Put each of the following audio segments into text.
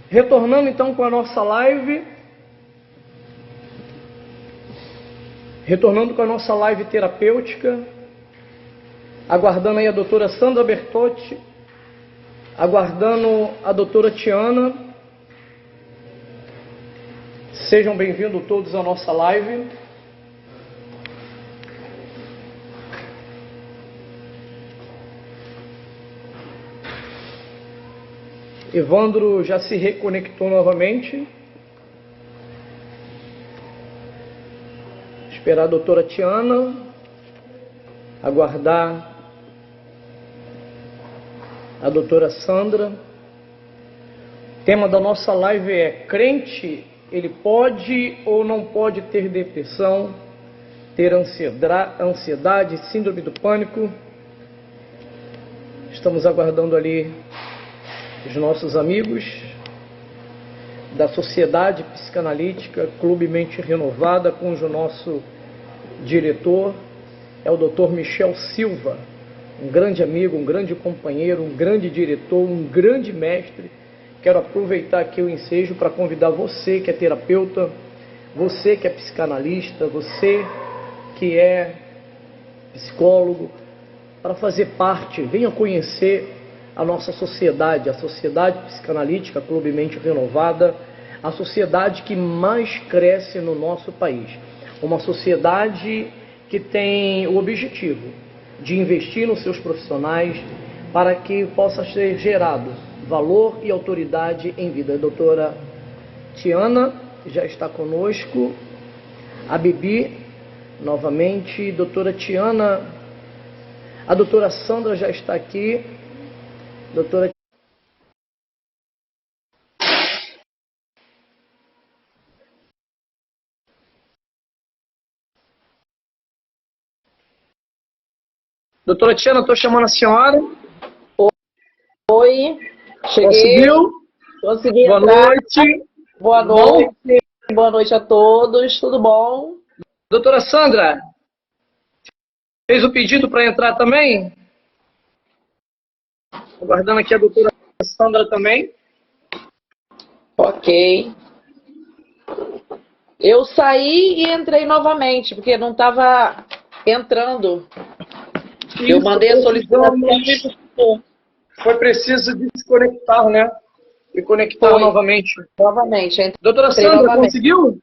Retornando então com a nossa live. Retornando com a nossa live terapêutica. Aguardando aí a doutora Sandra Bertotti. Aguardando a doutora Tiana. Sejam bem-vindos todos à nossa live. Evandro já se reconectou novamente. Esperar a doutora Tiana. Aguardar a doutora Sandra. O tema da nossa live é: crente, ele pode ou não pode ter depressão, ter ansiedade, síndrome do pânico? Estamos aguardando ali os nossos amigos da Sociedade Psicanalítica Clube Mente Renovada, cujo nosso diretor é o Dr. Michel Silva, um grande amigo, um grande companheiro, um grande diretor, um grande mestre. Quero aproveitar aqui o ensejo para convidar você que é terapeuta, você que é psicanalista, você que é psicólogo, para fazer parte. Venha conhecer a nossa sociedade, a Sociedade Psicanalítica Clube Mente Renovada, a sociedade que mais cresce no nosso país. Uma sociedade que tem o objetivo de investir nos seus profissionais para que possa ser gerado valor e autoridade em vida. A doutora Tiana já está conosco, a Bibi novamente, doutora Tiana, a doutora Sandra já está aqui, doutora Doutora Tiana, estou chamando a senhora. Oi, cheguei. Consegui Boa entrar. noite. Boa noite. Boa noite a todos. Tudo bom? Doutora Sandra, fez o pedido para entrar também? Aguardando aqui a doutora Sandra também. Ok. Eu saí e entrei novamente, porque não estava entrando. Eu mandei a solicitação e foi preciso desconectar, né? E conectar novamente. Novamente. Doutora Sandra, novamente. Conseguiu?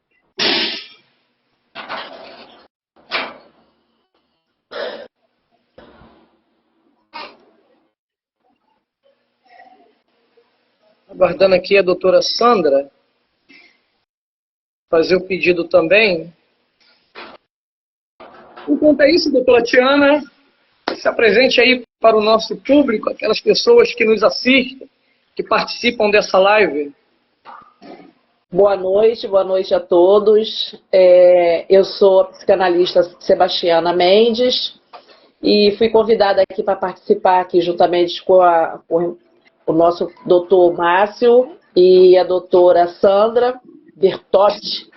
Aguardando aqui a doutora Sandra fazer o pedido também. Enquanto é isso, doutora Tiana, se apresente aí para o nosso público, aquelas pessoas que nos assistem, que participam dessa live. Boa noite a todos. Eu sou a psicanalista Sebastiana Mendes e fui convidada aqui para participar aqui juntamente com o nosso doutor Márcio e a doutora Sandra Bertotti.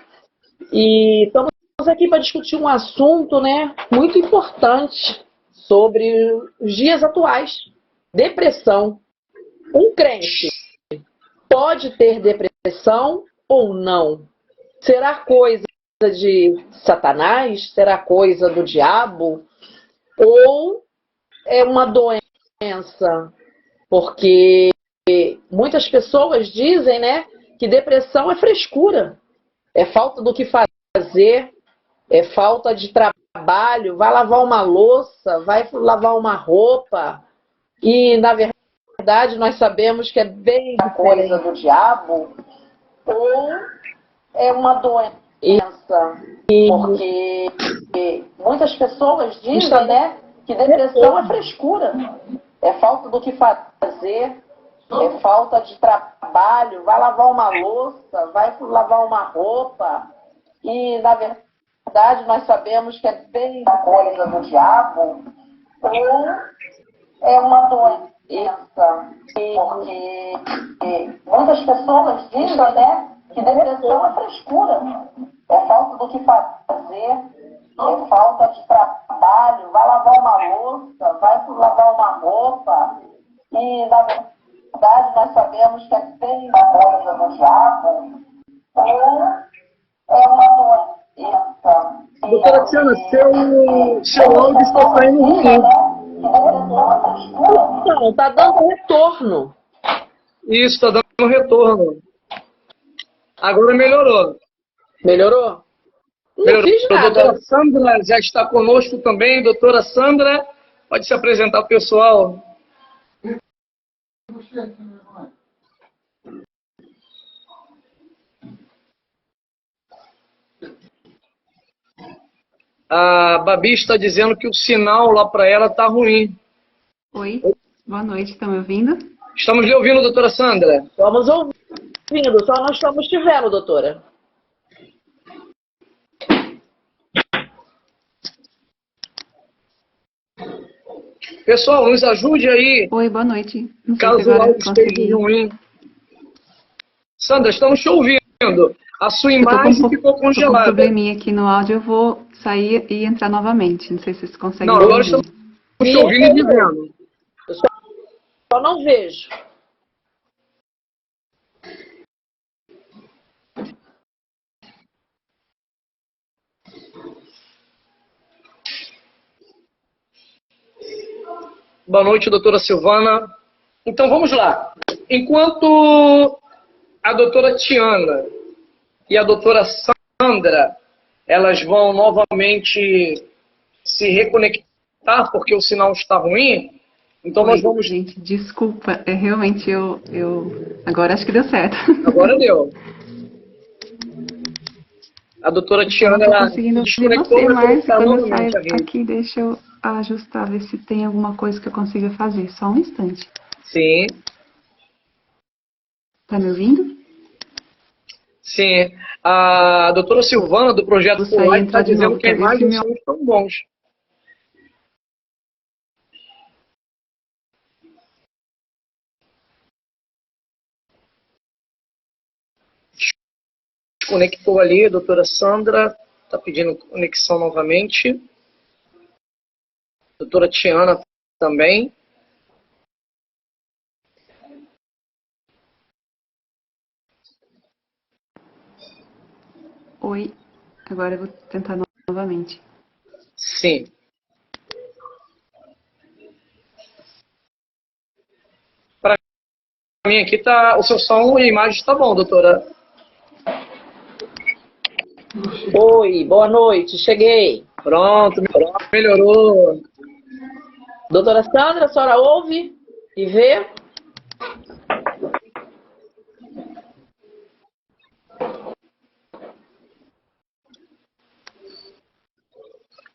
E estamos aqui para discutir um assunto, né, muito importante sobre os dias atuais. Depressão. Um crente pode ter depressão ou não? Será coisa de Satanás? Será coisa do diabo? Ou é uma doença? Porque muitas pessoas dizem, né, que depressão é frescura, é falta do que fazer, é falta de trabalho, vai lavar uma louça, vai lavar uma roupa, e na verdade nós sabemos que é bem coisa do diabo, ou é uma doença, porque muitas pessoas dizem, né, que depressão é frescura, é falta do que fazer, é falta de trabalho, vai lavar uma louça, vai lavar uma roupa, e na verdade nós sabemos que é bem coisa do diabo, ou é uma doença, porque muitas pessoas dizem, né, que depressão é frescura, é falta do que fazer, é falta de trabalho, vai lavar uma louça, vai lavar uma roupa, e na nós sabemos que tem uma coisa no diabo, ou é uma doença. Doutora Tiana, seu áudio está saindo ruim. Não, está dando retorno. Isso, está dando retorno. Agora melhorou. Melhorou? Não fiz A nada. doutora Sandra já está conosco também. Doutora Sandra, pode se apresentar ao pessoal. A Babi está dizendo que o sinal lá para ela está ruim. Oi, boa noite, estão me ouvindo? Estamos lhe ouvindo, doutora Sandra. Estamos ouvindo, só não estamos te vendo, doutora. Pessoal, nos ajude aí, Oi, boa noite. Não sei caso se o agora áudio esteja ruim. Sandra, estamos te ouvindo. A sua imagem ficou Tô com um congelada. probleminha aqui no áudio, eu vou sair e entrar novamente. Não sei se vocês conseguem Não, me agora ouvir. estamos te ouvindo e te vendo. Eu só não vejo. Boa noite, doutora Silvana. Então, vamos lá. Enquanto a doutora Tiana e a doutora Sandra, elas vão novamente se reconectar porque o sinal está ruim, então Oi, nós vamos... gente, desculpa, realmente agora acho que deu certo. Agora deu. A doutora Eu Tiana, não tô ela conseguindo ouvir desconectou, você, vai mas conectar quando eu novamente saio a rede. aqui, deixa eu ajustar, ver se tem alguma coisa que eu consiga fazer. Só um instante. Sim, Tá me ouvindo? sim. A doutora Silvana, do Projeto Vou sair e Full Life, está entrar de dizendo novo, que a pra ver se imagem e o meu... som estão bons. Desconectou ali, a doutora Sandra está pedindo conexão novamente. Doutora Tiana também. Oi, agora eu vou tentar novamente. Sim. Para mim aqui tá, o seu som e a imagem está bom, doutora. Oi, boa noite, cheguei. Pronto, melhorou. Doutora Sandra, a senhora ouve e vê?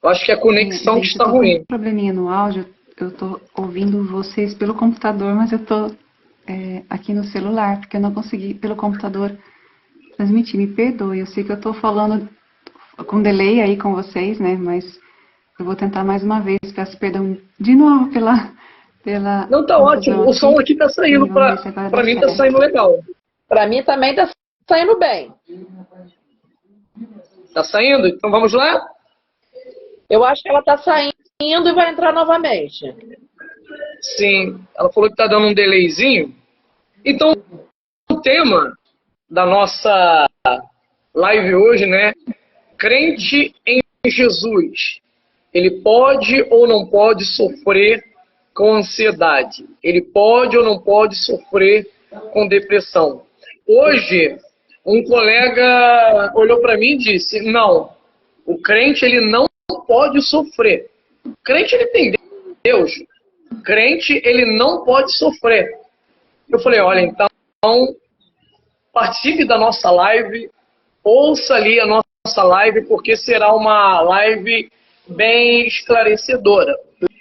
Eu acho que a conexão Gente, está eu tô com ruim. um probleminha no áudio. Eu tô ouvindo vocês pelo computador, mas eu tô aqui no celular, porque eu não consegui pelo computador transmitir. Me perdoe, eu sei que eu tô falando com delay aí com vocês, né? Mas eu vou tentar mais uma vez. Peço perdão de novo pela Não, tá ótimo. O som aqui tá saindo, E vamos ver se agora para dá mim tá certo. saindo legal. Para mim também está saindo bem. Tá saindo? Então vamos lá? Eu acho que ela está saindo e vai entrar novamente. Sim. Ela falou que tá dando um delayzinho. Então, o tema da nossa live hoje, né? Crente em Jesus. Ele pode ou não pode sofrer com ansiedade? Ele pode ou não pode sofrer com depressão? Hoje, um colega olhou para mim e disse, não, o crente ele não pode sofrer. O crente ele tem Deus. O crente ele não pode sofrer. Eu falei, olha, então participe da nossa live, ouça ali a nossa live, porque será uma live bem esclarecedora.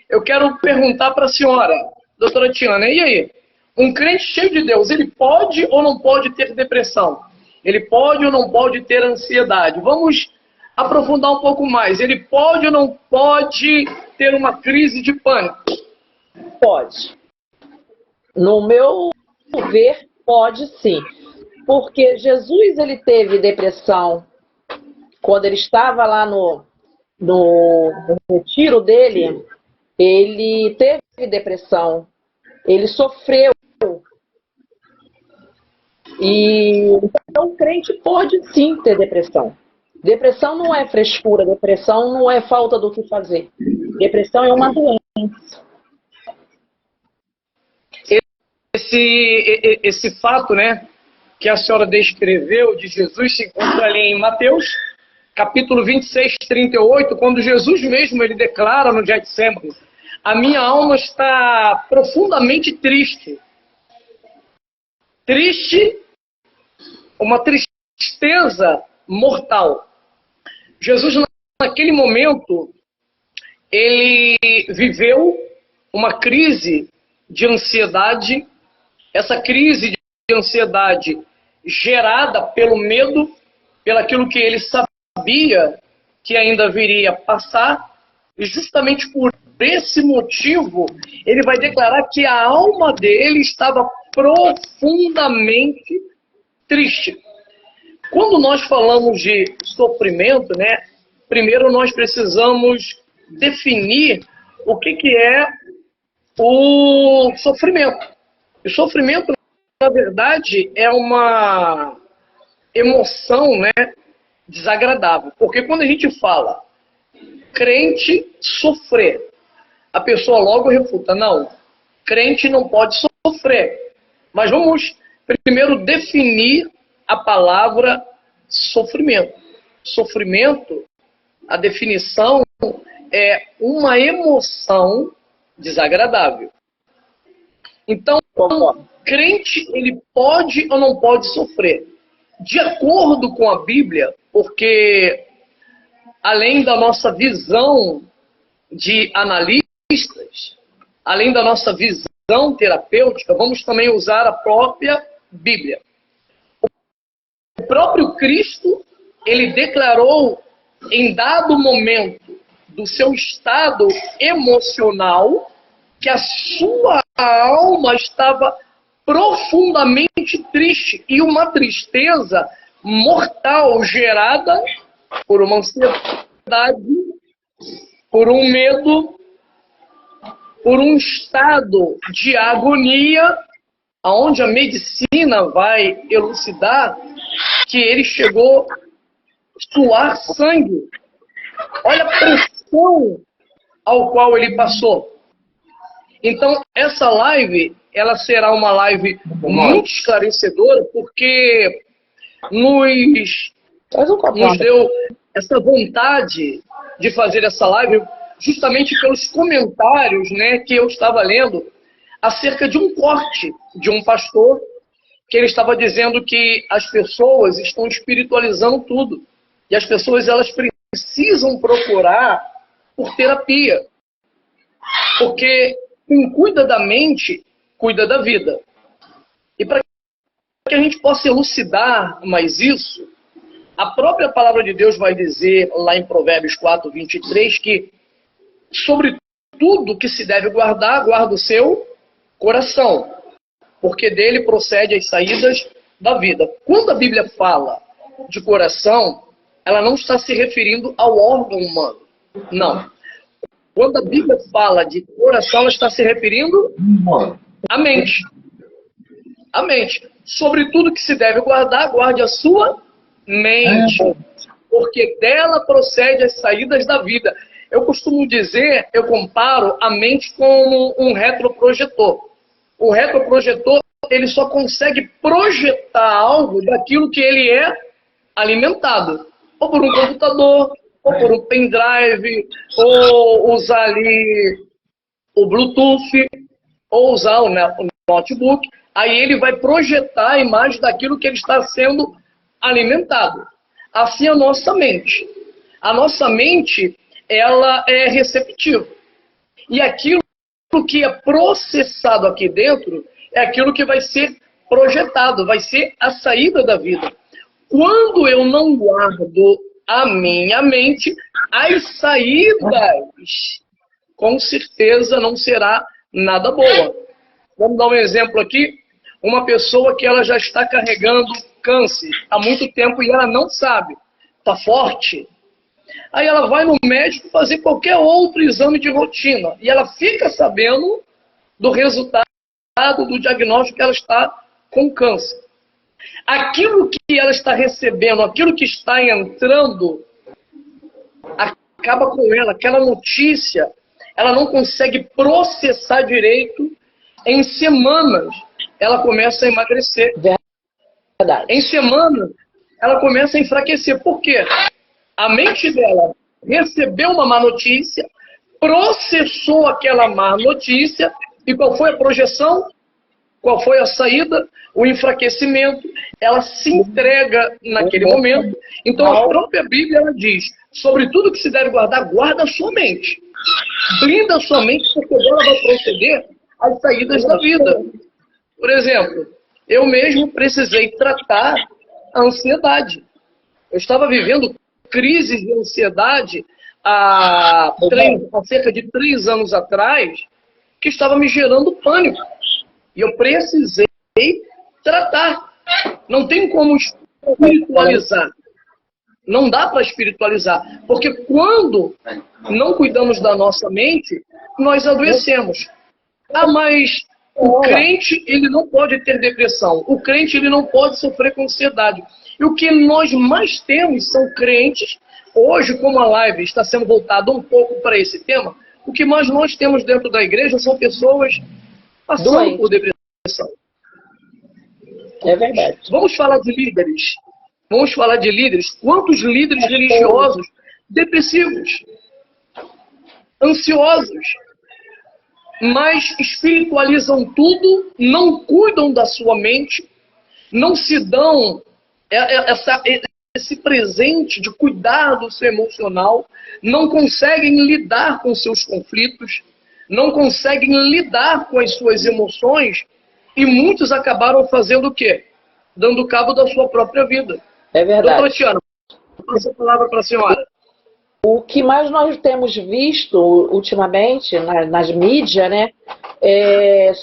Eu quero perguntar para a senhora, doutora Tiana, e aí? Um crente cheio de Deus, ele pode ou não pode ter depressão? Ele pode ou não pode ter ansiedade? Vamos aprofundar um pouco mais. Ele pode ou não pode ter uma crise de pânico? Pode. No meu ver, pode sim. Porque Jesus ele teve depressão quando ele estava lá no retiro dele, ele teve depressão, ele sofreu E então o crente pode sim ter depressão. Depressão não é frescura, depressão não é falta do que fazer. Depressão é uma doença. Esse fato, né, que a senhora descreveu de Jesus se encontra ali em Mateus, capítulo 26, 38, quando Jesus mesmo ele declara no Getsemane: a minha alma está profundamente triste. Triste, uma tristeza mortal. Jesus, naquele momento, ele viveu uma crise de ansiedade. Essa crise de ansiedade gerada pelo medo, pelaquilo que ele sabia que ainda viria passar, e justamente por esse motivo, ele vai declarar que a alma dele estava profundamente triste. Quando nós falamos de sofrimento, né, primeiro nós precisamos definir o que é o sofrimento. O sofrimento, na verdade, é uma emoção, né, desagradável. Porque quando a gente fala crente sofrer, a pessoa logo refuta: não, crente não pode sofrer. Mas vamos primeiro definir a palavra sofrimento. Sofrimento, a definição é uma emoção desagradável. Então, crente, ele pode ou não pode sofrer? De acordo com a Bíblia, porque além da nossa visão de analistas, além da nossa visão terapêutica, vamos também usar a própria Bíblia. O próprio Cristo, ele declarou em dado momento do seu estado emocional que a sua alma estava profundamente triste, e uma tristeza mortal gerada por uma ansiedade, por um medo, por um estado de agonia, aonde a medicina vai elucidar que ele chegou a suar sangue. Olha a pressão ao qual ele passou. Então, essa live, ela será uma live muito esclarecedora, porque nos deu essa vontade de fazer essa live justamente pelos comentários, né, que eu estava lendo acerca de um corte de um pastor, que ele estava dizendo que as pessoas estão espiritualizando tudo. E as pessoas, elas precisam procurar por terapia. Porque quem cuida da mente, cuida da vida. E para que a gente possa elucidar mais isso, a própria palavra de Deus vai dizer lá em Provérbios 4, 23, que sobre tudo que se deve guardar, guarda o seu coração, porque dele procede as saídas da vida. Quando a Bíblia fala de coração, ela não está se referindo ao órgão humano. Não. Quando a Bíblia fala de coração, ela está se referindo à mente. A mente. Sobre tudo que se deve guardar, guarde a sua mente, porque dela procede as saídas da vida. Eu costumo dizer, eu comparo a mente como um retroprojetor. O retroprojetor, ele só consegue projetar algo daquilo que ele é alimentado. Ou por um computador, ou por um pendrive, ou usar ali o Bluetooth, ou usar o notebook. Aí ele vai projetar a imagem daquilo que ele está sendo alimentado. Assim a nossa mente. A nossa mente, ela é receptiva. E aquilo que é processado aqui dentro é aquilo que vai ser projetado, vai ser a saída da vida. Quando eu não guardo a minha mente, as saídas, com certeza, não será nada boa. Vamos dar um exemplo aqui. Uma pessoa que ela já está carregando câncer há muito tempo e ela não sabe, está forte. Aí ela vai no médico fazer qualquer outro exame de rotina e ela fica sabendo do resultado do diagnóstico que ela está com câncer. aquilo que ela está recebendo, aquilo que está entrando, acaba com ela. Aquela notícia, ela não consegue processar direito. Em semanas, ela começa a emagrecer. Verdade. Em semanas, ela começa a enfraquecer. Por quê? A mente dela recebeu uma má notícia, processou aquela má notícia, e qual foi a projeção? Qual foi a saída? O enfraquecimento. Ela se entrega naquele momento. Então a própria Bíblia ela diz, sobre tudo que se deve guardar, guarda a sua mente. Blinda a sua mente, porque ela vai proceder às saídas da vida. Por exemplo, eu mesmo precisei tratar a ansiedade. Eu estava vivendo crises de ansiedade há cerca de 3 anos atrás, que estava me gerando pânico. E eu precisei tratar. Não tem como espiritualizar. Não dá para espiritualizar. Porque quando não cuidamos da nossa mente, nós adoecemos. Ah, mas o crente, ele não pode ter depressão. O crente, ele não pode sofrer com ansiedade. E o que nós mais temos são crentes. Hoje, como a live está sendo voltada um pouco para esse tema, o que mais nós temos dentro da igreja são pessoas passando por depressão. É verdade. Vamos falar de líderes. Vamos falar de líderes. Quantos líderes religiosos depressivos, ansiosos, mas espiritualizam tudo, não cuidam da sua mente, não se dão esse presente de cuidar do seu emocional, não conseguem lidar com seus conflitos, não conseguem lidar com as suas emoções, e muitos acabaram fazendo o quê? Dando cabo da sua própria vida. É verdade. Doutora Tiana, passo a palavra para a senhora. O que mais nós temos visto ultimamente nas mídias, né,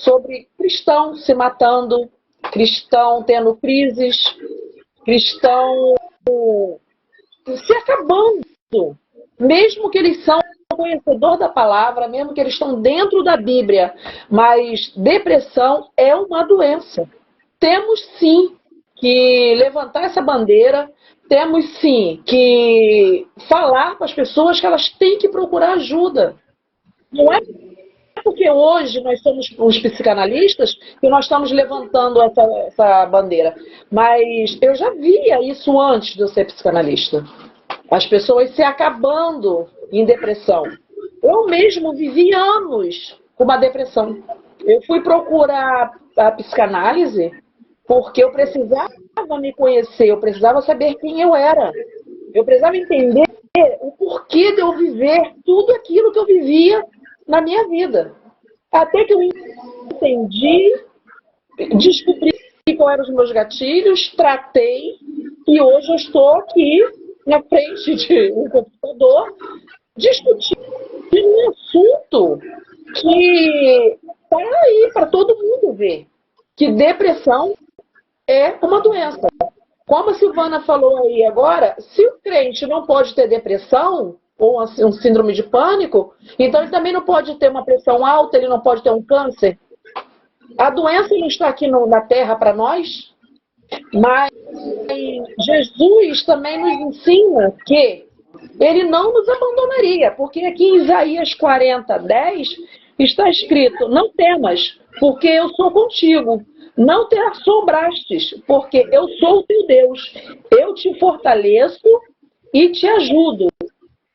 sobre cristão se matando, cristão tendo crises, cristão se acabando, mesmo que eles são conhecedor da palavra, mesmo que eles estão dentro da Bíblia, mas depressão é uma doença. Temos sim que levantar essa bandeira, temos sim que falar para as pessoas que elas têm que procurar ajuda. Não é porque hoje nós somos os psicanalistas que nós estamos levantando essa bandeira, mas eu já via isso antes de eu ser psicanalista. As pessoas se acabando em depressão. Eu mesmo vivi anos com uma depressão. Eu fui procurar a psicanálise porque eu precisava me conhecer, eu precisava saber quem eu era. Eu precisava entender o porquê de eu viver tudo aquilo que eu vivia na minha vida. Até que eu entendi, descobri quais eram os meus gatilhos, tratei, e hoje eu estou aqui na frente de um computador discutindo um assunto que está aí para todo mundo ver, que depressão é uma doença. Como a Silvana falou aí agora, se o crente não pode ter depressão ou um síndrome de pânico, então ele também não pode ter uma pressão alta, ele não pode ter um câncer. A doença não está aqui na Terra para nós, mas Jesus também nos ensina que ele não nos abandonaria, porque aqui em Isaías 40:10 está escrito: não temas, porque eu sou contigo. Não te assombrastes, porque eu sou o teu Deus. Eu te fortaleço e te ajudo,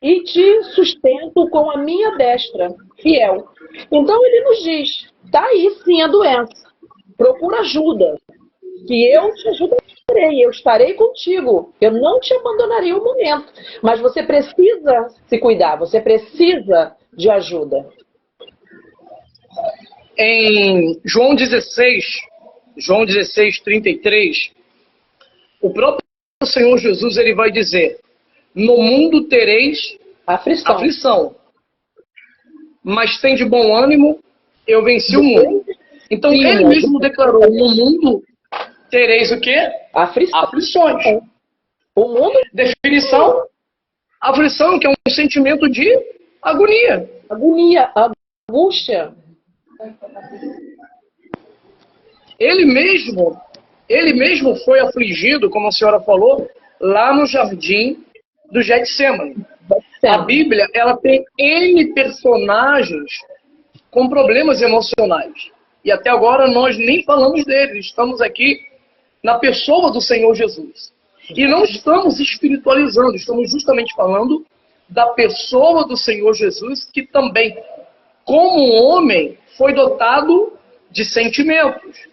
e te sustento com a minha destra fiel. Então ele nos diz, está aí sim a doença. Procura ajuda, que eu te ajudarei, eu estarei contigo. Eu não te abandonarei um momento. Mas você precisa se cuidar, você precisa de ajuda. Em João 16:33, o próprio Senhor Jesus ele vai dizer: no mundo tereis aflição, mas tem de bom ânimo, eu venci o mundo. Então ele mesmo declarou: no mundo tereis o quê? Aflições. O mundo... Definição: aflição, que é um sentimento de agonia. Agonia, angústia. Ele mesmo Ele mesmo foi afligido, como a senhora falou, lá no jardim do Getsemane. A Bíblia, ela tem N personagens com problemas emocionais. E até agora nós nem falamos deles. Estamos aqui na pessoa do Senhor Jesus. E não estamos espiritualizando, estamos justamente falando da pessoa do Senhor Jesus, que também, como homem, foi dotado de sentimentos,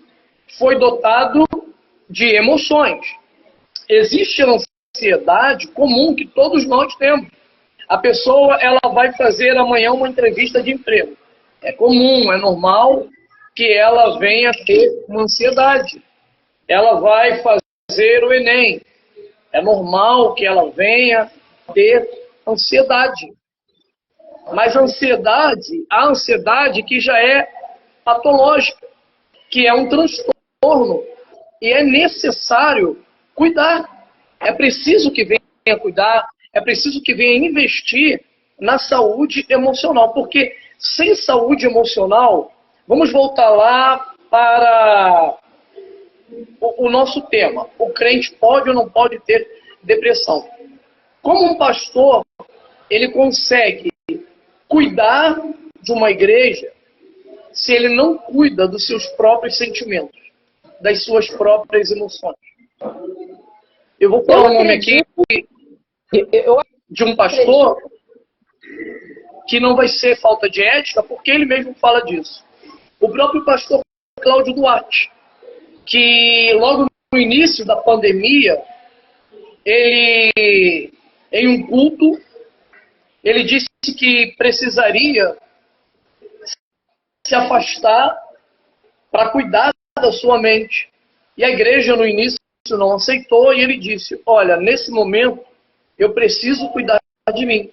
foi dotado de emoções. Existe a ansiedade comum que todos nós temos. A pessoa, ela vai fazer amanhã uma entrevista de emprego. É comum, é normal que ela venha ter uma ansiedade. Ela vai fazer o Enem. É normal que ela venha ter ansiedade. Mas a ansiedade que já é patológica, que é um transtorno, e é necessário cuidar. É preciso que venha cuidar, é preciso que venha investir na saúde emocional, porque sem saúde emocional, vamos voltar lá para o nosso tema. O crente pode ou não pode ter depressão? Como um pastor, ele consegue cuidar de uma igreja se ele não cuida dos seus próprios sentimentos, das suas próprias emoções? Eu vou falar um nome aqui de um pastor que não vai ser falta de ética, porque ele mesmo fala disso. O próprio pastor Cláudio Duarte, que logo no início da pandemia, ele, em um culto, ele disse que precisaria se afastar para cuidar da sua mente. E a igreja no início não aceitou, e ele disse: olha, nesse momento eu preciso cuidar de mim.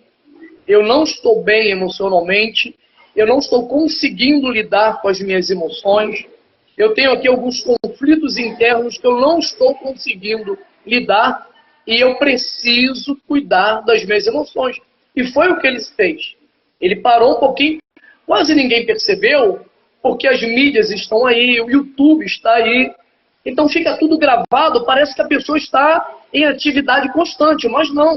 Eu não estou bem emocionalmente, eu não estou conseguindo lidar com as minhas emoções, eu tenho aqui alguns conflitos internos que eu não estou conseguindo lidar, e eu preciso cuidar das minhas emoções. E foi o que ele fez. Ele parou um pouquinho, quase ninguém percebeu, porque as mídias estão aí, o YouTube está aí, então fica tudo gravado, parece que a pessoa está em atividade constante, mas não.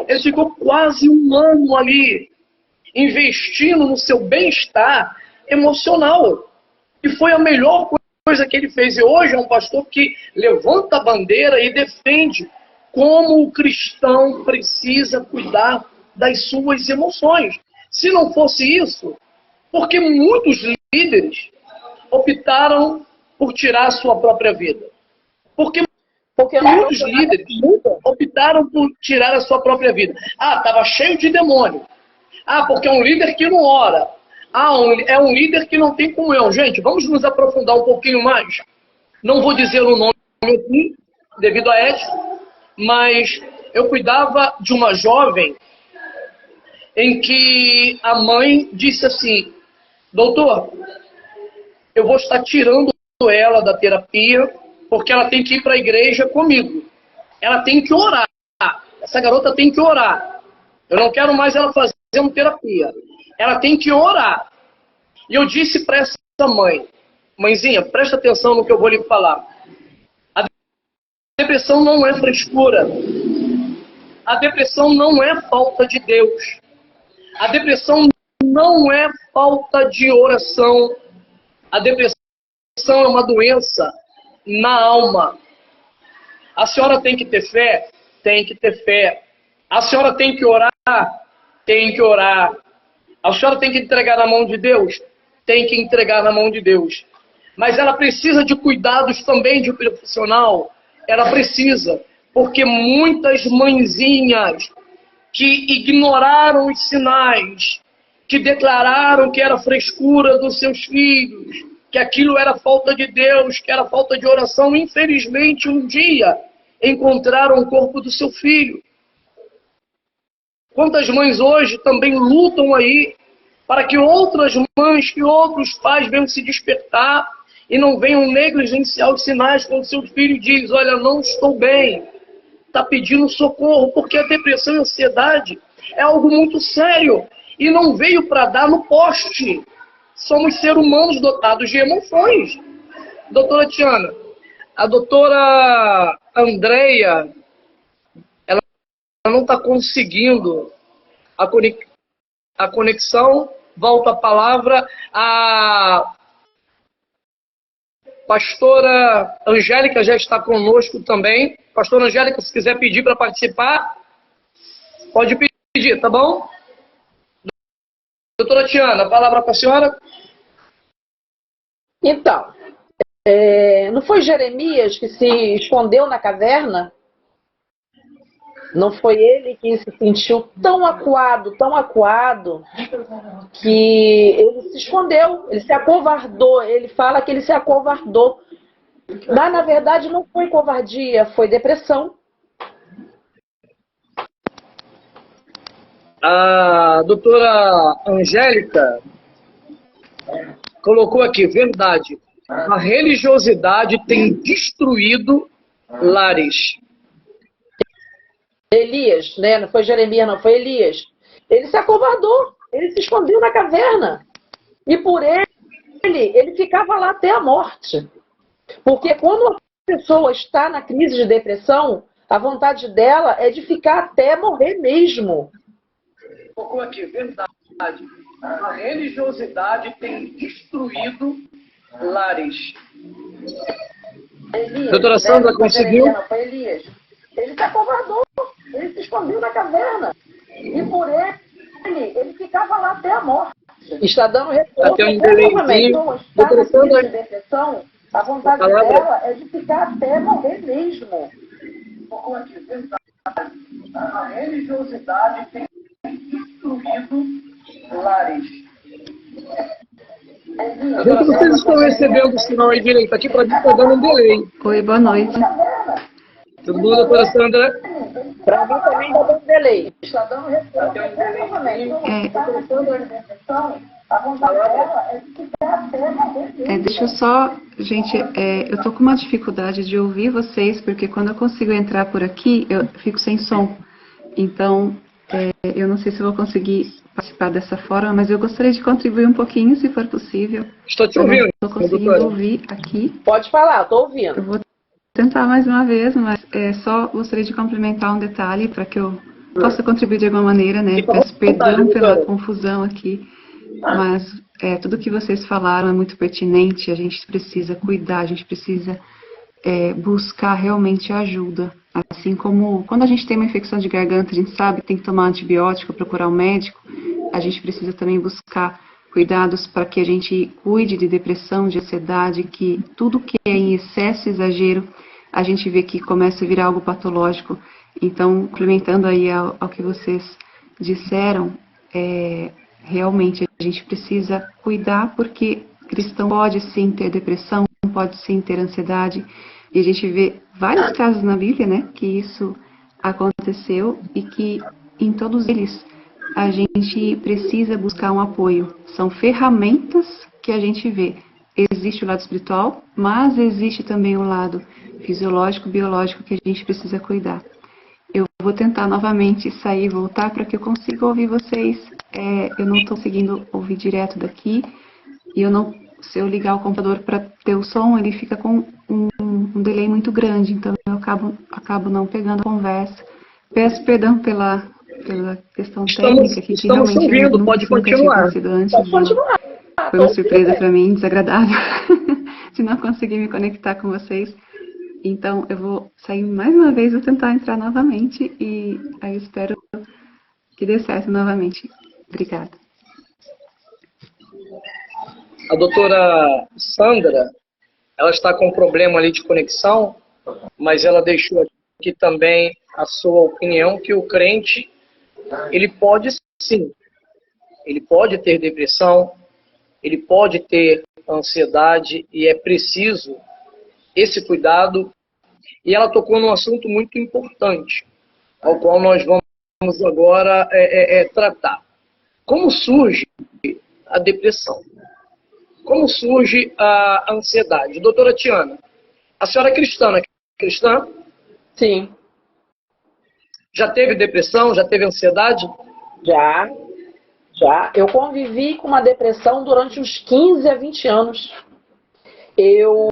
Ele ficou quase um ano ali, investindo no seu bem-estar emocional. E foi a melhor coisa que ele fez. E hoje é um pastor que levanta a bandeira e defende como o cristão precisa cuidar das suas emoções. Se não fosse isso, porque muitos líderes optaram por tirar a sua própria vida. Porque muitos líderes optaram por tirar a sua própria vida. Ah, estava cheio de demônio. Ah, porque é um líder que não ora. Ah, é um líder que não tem comunhão. Gente, vamos nos aprofundar um pouquinho mais. Não vou dizer o nome aqui, devido a ética, mas eu cuidava de uma jovem em que a mãe disse assim: doutor, eu vou estar tirando ela da terapia, porque ela tem que ir para a igreja comigo. Ela tem que orar. Essa garota tem que orar. Eu não quero mais ela fazendo terapia. Ela tem que orar. E eu disse para essa mãe: mãezinha, presta atenção no que eu vou lhe falar. A depressão não é frescura. A depressão não é falta de Deus. A depressão não é falta de oração. A depressão é uma doença na alma. A senhora tem que ter fé? Tem que ter fé. A senhora tem que orar? Tem que orar. A senhora tem que entregar na mão de Deus? Tem que entregar na mão de Deus. Mas ela precisa de cuidados também de profissional. Ela precisa. Porque muitas mãezinhas que ignoraram os sinais, que declararam que era frescura dos seus filhos, que aquilo era falta de Deus, que era falta de oração, infelizmente um dia encontraram o corpo do seu filho. Quantas mães hoje também lutam aí para que outras mães, que outros pais venham se despertar e não venham negligenciar os sinais quando seu filho diz: olha, não estou bem, está pedindo socorro, porque a depressão e a ansiedade é algo muito sério e não veio para dar no poste. Somos seres humanos dotados de emoções. Doutora Tiana, A doutora Andréia, ela não está conseguindo a conexão. Volta a palavra. A pastora Angélica já está conosco também. Pastora Angélica, se quiser pedir para participar, pode pedir, tá bom? Doutora Tiana, a palavra para a senhora. Então, não foi Jeremias que se escondeu na caverna? Não foi ele que se sentiu tão acuado, que ele se escondeu, ele se acovardou. Ele fala que ele se acovardou. Mas, na verdade, não foi covardia, foi depressão. A doutora Angélica colocou aqui, verdade. A religiosidade tem destruído lares. Elias, né? Não foi Jeremias, não, foi Elias. Ele se acovardou, ele se escondeu na caverna. E por ele ficava lá até a morte. Porque quando a pessoa está na crise de depressão, a vontade dela é de ficar até morrer mesmo. Colocou aqui, verdade. A religiosidade tem destruído lares. Elias, Doutora Sandra, não foi conseguiu? Jeremias, não, foi Elias. Ele se acovardou, ele se escondeu na caverna. E por ele ficava lá até a morte. Está dando resposta. Até um delayzinho. Doutora Sandra, de depressão, a vontade dela é de ficar até morrer mesmo. colocou aqui, verdade. A religiosidade tem destruído lares. Gente, vocês estão recebendo o sinal aí direito? Aqui para mim está dando um delay. Oi, boa noite. Tudo bom, doutora Sandra? Para mim também está dando delay. Está dando resposta. Até um delayzinho. Deixa eu só, gente, eu tô com uma dificuldade de ouvir vocês, porque quando eu consigo entrar por aqui, eu fico sem som. Então, eu não sei se eu vou conseguir participar dessa forma, mas eu gostaria de contribuir um pouquinho, se for possível. Estou te ouvindo. Estou conseguindo ouvir aqui. Pode falar, estou ouvindo. Eu vou tentar mais uma vez, mas só gostaria de complementar um detalhe para que eu possa contribuir de alguma maneira, né? Peço perdão pela confusão aqui, mas tudo que vocês falaram é muito pertinente. A gente precisa cuidar, a gente precisa buscar realmente ajuda. Assim como quando a gente tem uma infecção de garganta, a gente sabe que tem que tomar antibiótico, procurar um médico, a gente precisa também buscar cuidados para que a gente cuide de depressão, de ansiedade, que tudo que é em excesso, exagero, a gente vê que começa a virar algo patológico. Então, complementando aí ao que vocês disseram, realmente a gente precisa cuidar, porque cristão pode sim ter depressão, pode sim ter ansiedade, e a gente vê vários casos na Bíblia, né, que isso aconteceu e que em todos eles a gente precisa buscar um apoio. São ferramentas que a gente vê. Existe o lado espiritual, mas existe também o lado fisiológico, biológico que a gente precisa cuidar. Eu vou tentar novamente sair e voltar para que eu consiga ouvir vocês. Eu não estou conseguindo ouvir direto daqui, e se eu ligar o computador para ter o som, ele fica com um delay muito grande, então eu acabo não pegando a conversa. Peço perdão pela questão técnica aqui, que realmente ouvindo, pode continuar. Foi uma surpresa para mim, desagradável, de não conseguir me conectar com vocês. Então, eu vou sair mais uma vez, vou tentar entrar novamente, e aí eu espero que dê certo novamente. Obrigada. A doutora Sandra, ela está com um problema ali de conexão, mas ela deixou aqui também a sua opinião, que o crente, ele pode sim, ele pode ter depressão, ele pode ter ansiedade, e é preciso esse cuidado. E ela tocou num assunto muito importante, ao qual nós vamos agora tratar. Como surge a depressão? Como surge a ansiedade? Doutora Tiana, a senhora é cristã, não é cristã? Sim. Já teve depressão? Já teve ansiedade? Já. Eu convivi com uma depressão durante uns 15 a 20 anos. Eu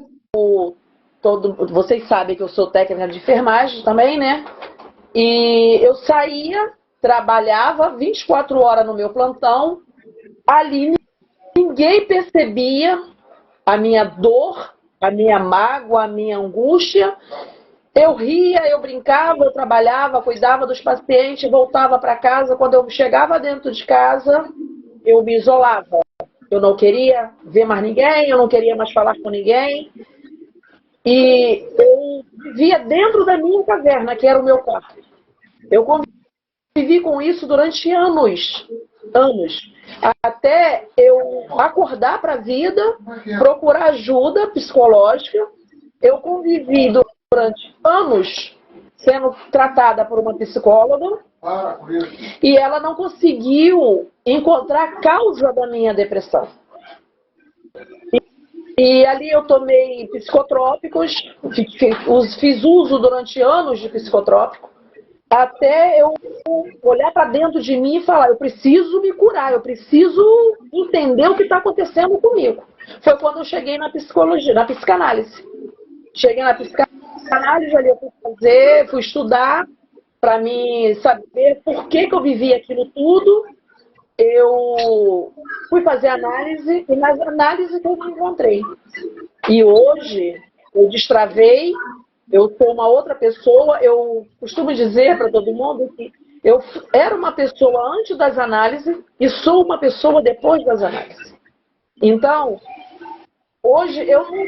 vocês sabem que eu sou técnica de enfermagem também, né? E eu saía, trabalhava 24 horas no meu plantão, ali ninguém percebia a minha dor, a minha mágoa, a minha angústia. Eu ria, eu brincava, eu trabalhava, cuidava dos pacientes, voltava para casa. Quando eu chegava dentro de casa, eu me isolava. Eu não queria ver mais ninguém, eu não queria mais falar com ninguém. E eu vivia dentro da minha caverna, que era o meu quarto. Eu convivi com isso durante anos, até eu acordar para a vida, procurar ajuda psicológica. Eu convivi durante anos sendo tratada por uma psicóloga e ela não conseguiu encontrar a causa da minha depressão. E ali eu tomei psicotrópicos, fiz uso durante anos de psicotrópico, até eu olhar para dentro de mim e falar, eu preciso me curar, eu preciso entender o que está acontecendo comigo. Foi quando eu cheguei na psicologia, na psicanálise. Cheguei na psicanálise, ali eu fui estudar para mim saber por que eu vivia aquilo tudo. Eu fui fazer análise e nas análises que eu me encontrei. E hoje eu destravei, eu sou uma outra pessoa. Eu costumo dizer para todo mundo que eu era uma pessoa antes das análises e sou uma pessoa depois das análises. Então, hoje eu não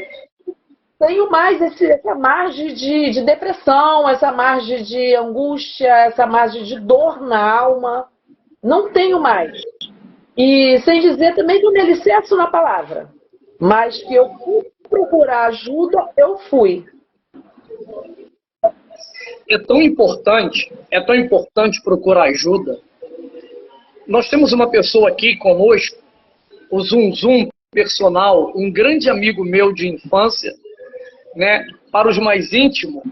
tenho mais essa margem de depressão, essa margem de angústia, essa margem de dor na alma. Não tenho mais. E sem dizer também que eu me alicerço na palavra. Mas que eu fui procurar ajuda, eu fui. É tão importante procurar ajuda. Nós temos uma pessoa aqui conosco, o Zum Zum personal, um grande amigo meu de infância, né? Para os mais íntimos,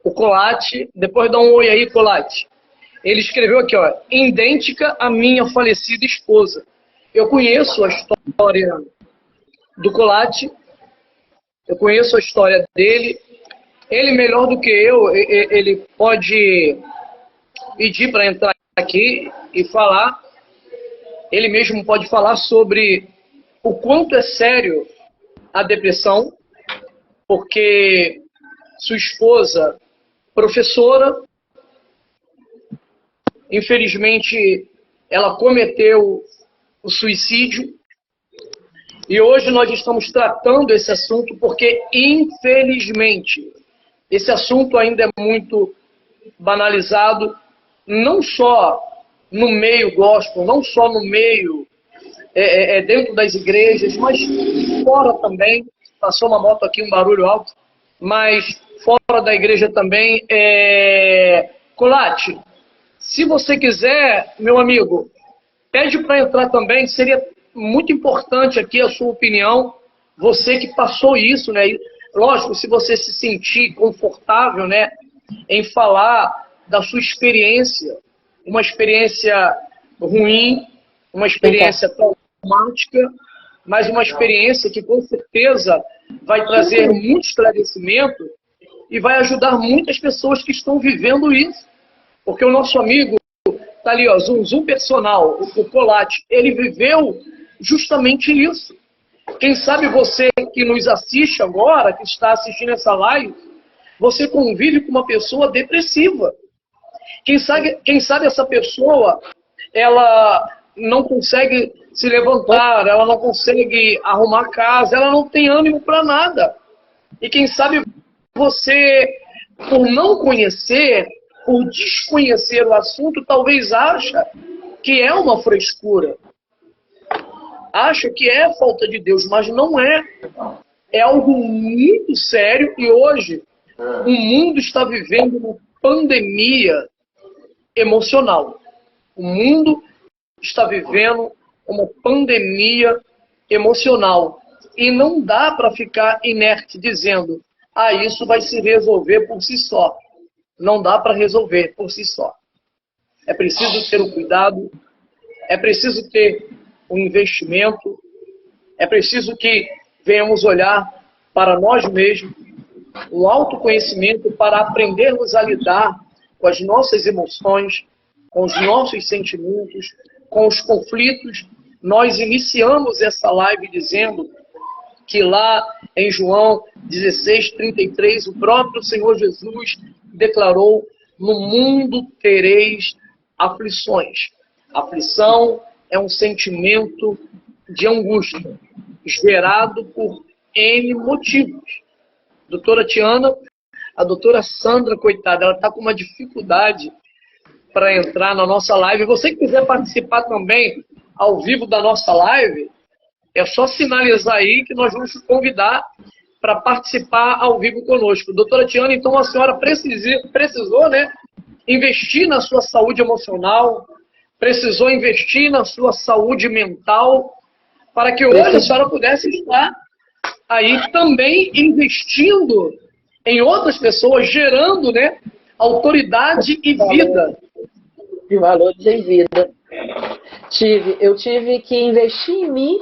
o Colate. Depois dá um oi aí, Colate. Ele escreveu aqui, ó, idêntica à minha falecida esposa. Eu conheço a história do Colate, eu conheço a história dele. Ele, melhor do que eu, ele pode pedir para entrar aqui e falar. Ele mesmo pode falar sobre o quanto é sério a depressão, porque sua esposa, professora, infelizmente, ela cometeu o suicídio. E hoje nós estamos tratando esse assunto porque, infelizmente, esse assunto ainda é muito banalizado, não só no meio gospel, não só no meio dentro das igrejas, mas fora também. Passou uma moto aqui, um barulho alto, mas fora da igreja também. Colate, se você quiser, meu amigo, pede para entrar também. Seria muito importante aqui a sua opinião. Você que passou isso, né? E, lógico, se você se sentir confortável, né, em falar da sua experiência, uma experiência ruim, uma experiência traumática, mas uma experiência que com certeza vai trazer muito esclarecimento e vai ajudar muitas pessoas que estão vivendo isso. Porque o nosso amigo, tá ali, ó, Zum personal, o Colate, ele viveu justamente isso. Quem sabe você que nos assiste agora, que está assistindo essa live, você convive com uma pessoa depressiva. Quem sabe essa pessoa, ela não consegue se levantar, ela não consegue arrumar a casa, ela não tem ânimo para nada. E quem sabe você, por não conhecer, por desconhecer o assunto, talvez acha que é uma frescura. Acha que é falta de Deus, mas não é. É algo muito sério e hoje o mundo está vivendo uma pandemia emocional. O mundo está vivendo uma pandemia emocional. E não dá para ficar inerte dizendo, isso vai se resolver por si só. Não dá para resolver por si só. É preciso ter o cuidado, é preciso ter o investimento, é preciso que venhamos olhar para nós mesmos, um autoconhecimento para aprendermos a lidar com as nossas emoções, com os nossos sentimentos, com os conflitos. Nós iniciamos essa live dizendo que lá em João 16:33, o próprio Senhor Jesus declarou: no mundo tereis aflições. Aflição é um sentimento de angústia, gerado por N motivos. Doutora Tiana, a doutora Sandra, coitada, ela está com uma dificuldade para entrar na nossa live. Você que quiser participar também ao vivo da nossa live, é só sinalizar aí que nós vamos te convidar para participar ao vivo conosco. Doutora Tiana, então a senhora precisou, né, investir na sua saúde emocional, precisou investir na sua saúde mental, para que hoje a senhora pudesse estar aí também investindo em outras pessoas, gerando, né, autoridade e vida. De valores em vida. Eu tive que investir em mim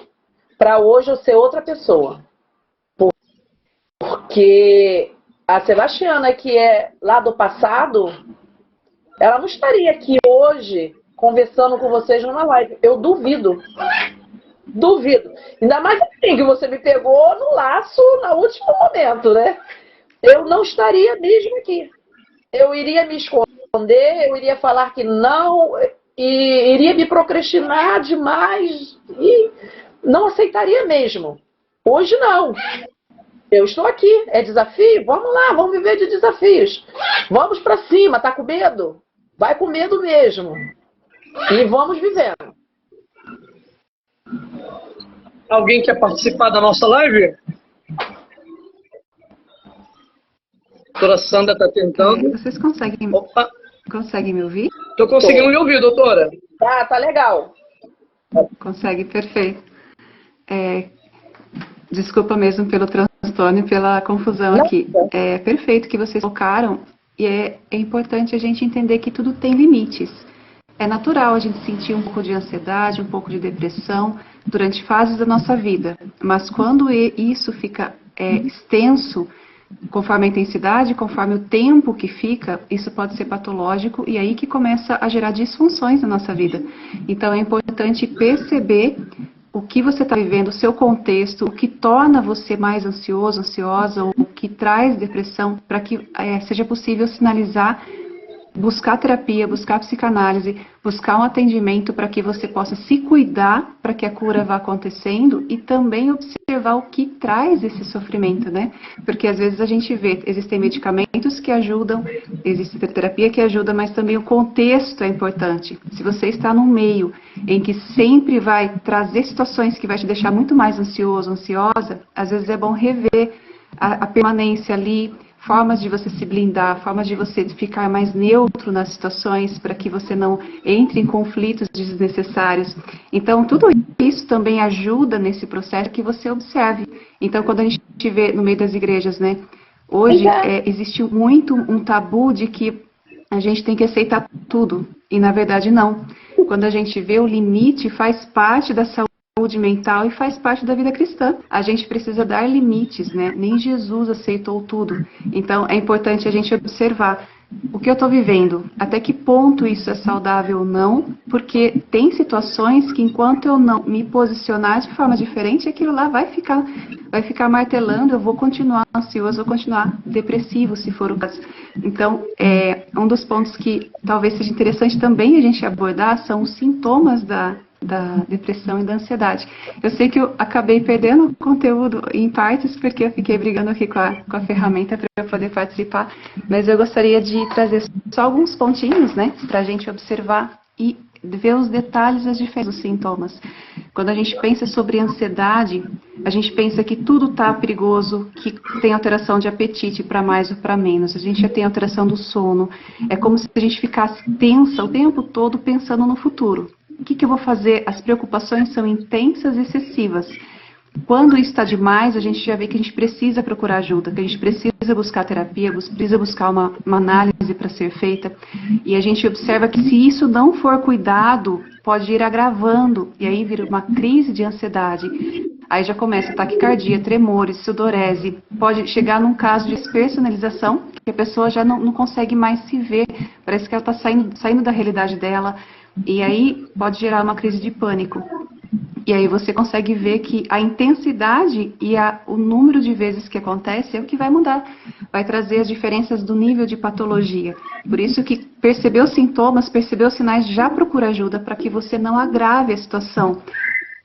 para hoje eu ser outra pessoa. Porque a Sebastiana, que é lá do passado, ela não estaria aqui hoje conversando com vocês numa live. Eu duvido. Duvido. Ainda mais assim que você me pegou no laço no último momento, né? Eu não estaria mesmo aqui. Eu iria me esconder, eu iria falar que não, e iria me procrastinar demais e não aceitaria mesmo. Hoje não. Eu estou aqui, é desafio? Vamos lá, vamos viver de desafios. Vamos para cima, tá com medo? Vai com medo mesmo. E vamos vivendo. Alguém quer participar da nossa live? A doutora Sandra está tentando. Vocês conseguem me ouvir? Estou conseguindo me ouvir, doutora. Tá legal. Consegue, perfeito. Desculpa mesmo pelo transtorno e pela confusão aqui. É perfeito que vocês colocaram, e é importante a gente entender que tudo tem limites. É natural a gente sentir um pouco de ansiedade, um pouco de depressão durante fases da nossa vida, mas quando isso fica extenso, conforme a intensidade, conforme o tempo que fica, isso pode ser patológico e aí que começa a gerar disfunções na nossa vida. Então é importante perceber o que você está vivendo, o seu contexto, o que torna você mais ansioso, ansiosa, ou o que traz depressão, para que seja possível sinalizar, buscar terapia, buscar psicanálise, buscar um atendimento para que você possa se cuidar, para que a cura vá acontecendo e também observar o que traz esse sofrimento, né? Porque às vezes a gente vê, existem medicamentos que ajudam, existe terapia que ajuda, mas também o contexto é importante. Se você está num meio em que sempre vai trazer situações que vai te deixar muito mais ansioso, ansiosa, às vezes é bom rever a permanência ali, formas de você se blindar, formas de você ficar mais neutro nas situações para que você não entre em conflitos desnecessários. Então, tudo isso também ajuda nesse processo que você observe. Então, quando a gente vê no meio das igrejas, né, hoje existe muito um tabu de que a gente tem que aceitar tudo, e na verdade não. Quando a gente vê o limite, faz parte da saúde mental e faz parte da vida cristã. A gente precisa dar limites, né? Nem Jesus aceitou tudo. Então, é importante a gente observar o que eu estou vivendo, até que ponto isso é saudável ou não, porque tem situações que enquanto eu não me posicionar de forma diferente, aquilo lá vai ficar martelando, eu vou continuar ansioso, vou continuar depressivo, se for o caso. Então, um dos pontos que talvez seja interessante também a gente abordar são os sintomas da depressão e da ansiedade. Eu sei que eu acabei perdendo o conteúdo em partes porque eu fiquei brigando aqui com a ferramenta para eu poder participar, mas eu gostaria de trazer só alguns pontinhos, né, para a gente observar e ver os detalhes, as diferenças dos sintomas. Quando a gente pensa sobre ansiedade, a gente pensa que tudo está perigoso, que tem alteração de apetite para mais ou para menos, a gente já tem alteração do sono, é como se a gente ficasse tensa o tempo todo pensando no futuro. O que eu vou fazer? As preocupações são intensas e excessivas. Quando isso está demais, a gente já vê que a gente precisa procurar ajuda, que a gente precisa buscar terapia, precisa buscar uma análise para ser feita. E a gente observa que se isso não for cuidado, pode ir agravando, e aí vira uma crise de ansiedade. Aí já começa taquicardia, tremores, sudorese, pode chegar num caso de despersonalização, que a pessoa já não consegue mais se ver, parece que ela está saindo da realidade dela, e aí pode gerar uma crise de pânico. E aí você consegue ver que a intensidade e o número de vezes que acontece é o que vai mudar. Vai trazer as diferenças do nível de patologia. Por isso que perceber os sintomas, perceber os sinais, já procura ajuda para que você não agrave a situação.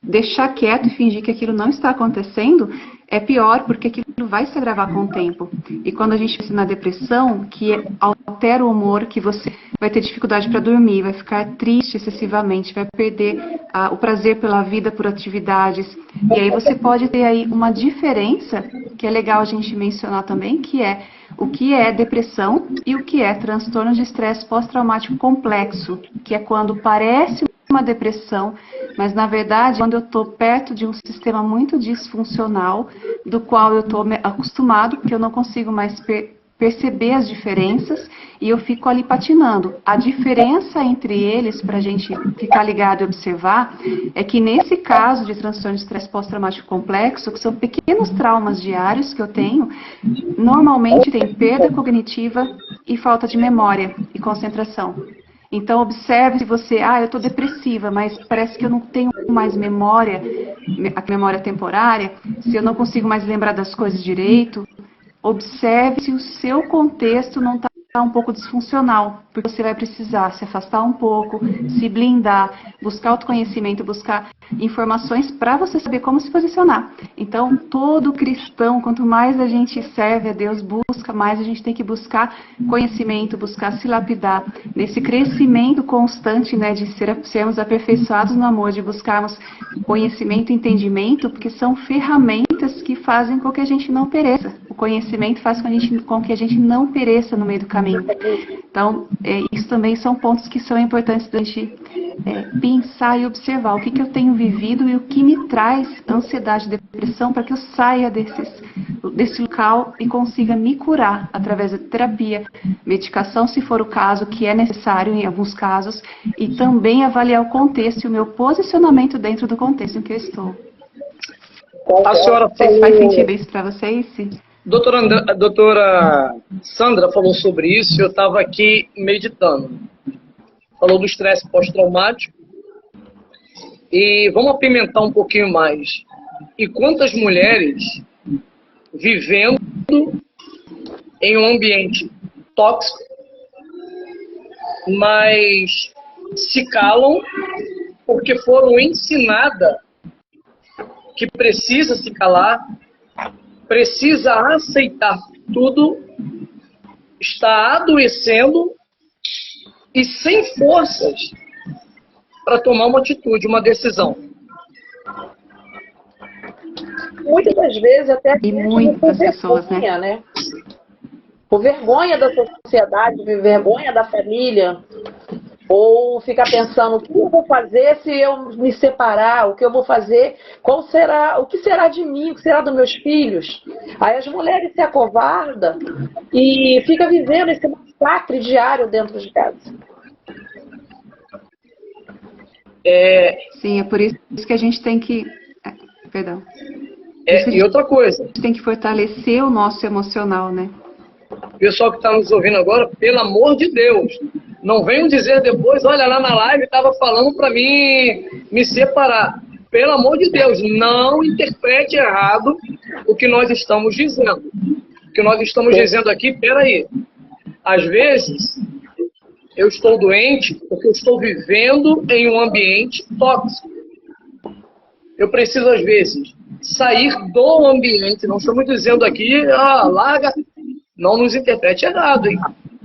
Deixar quieto e fingir que aquilo não está acontecendo é pior, porque aquilo vai se agravar com o tempo. E quando a gente pensa na depressão, que altera o humor, que você vai ter dificuldade para dormir, vai ficar triste excessivamente, vai perder o prazer pela vida, por atividades. E aí você pode ter aí uma diferença, que é legal a gente mencionar também, que é o que é depressão e o que é transtorno de estresse pós-traumático complexo, que é quando parece uma depressão, mas na verdade quando eu estou perto de um sistema muito disfuncional, do qual eu estou acostumado, porque eu não consigo mais perceber as diferenças e eu fico ali patinando. A diferença entre eles, para a gente ficar ligado e observar, é que nesse caso de transtorno de estresse pós-traumático complexo, que são pequenos traumas diários que eu tenho, normalmente tem perda cognitiva e falta de memória e concentração. Então, observe se você, eu estou depressiva, mas parece que eu não tenho mais memória, a memória temporária, se eu não consigo mais lembrar das coisas direito. Observe se o seu contexto não está um pouco disfuncional, porque você vai precisar se afastar um pouco, se blindar, buscar autoconhecimento, buscar informações para você saber como se posicionar. Então, todo cristão, quanto mais a gente serve a Deus, busca, mais a gente tem que buscar conhecimento, buscar se lapidar, nesse crescimento constante, né, de sermos aperfeiçoados no amor, de buscarmos conhecimento e entendimento, porque são ferramentas que fazem com que a gente não pereça. O conhecimento faz com que a gente não pereça no meio do caminho. Então, isso também são pontos que são importantes da gente pensar e observar o que eu tenho vivido e o que me traz ansiedade e depressão, para que eu saia desse local e consiga me curar através da terapia, medicação, se for o caso, que é necessário em alguns casos, e também avaliar o contexto e o meu posicionamento dentro do contexto em que eu estou. A senhora falou... Faz sentido isso para vocês? Sim. Doutora Sandra falou sobre isso e eu estava aqui meditando. Falou do estresse pós-traumático. E vamos apimentar um pouquinho mais. E quantas mulheres vivendo em um ambiente tóxico, mas se calam porque foram ensinadas que precisa se calar, precisa aceitar tudo, está adoecendo e sem forças para tomar uma atitude, uma decisão. Muitas das vezes até E muitas pessoas, né? Por vergonha da sociedade, por vergonha da família, ou ficar pensando o que eu vou fazer se eu me separar, o que eu vou fazer, o que será de mim, o que será dos meus filhos. Aí as mulheres se acovardam e ficam vivendo esse massacre diário dentro de casa. Sim, é por isso que a gente tem que... Perdão. E outra coisa. A gente tem que fortalecer o nosso emocional, né? Pessoal que está nos ouvindo agora, pelo amor de Deus, não venham dizer depois, olha, lá na live estava falando para mim me separar. Pelo amor de Deus, não interprete errado o que nós estamos dizendo. O que nós estamos dizendo aqui, peraí, às vezes eu estou doente porque eu estou vivendo em um ambiente tóxico. Eu preciso, às vezes, sair do ambiente. Não estamos dizendo aqui, larga. Não nos interprete errado, hein?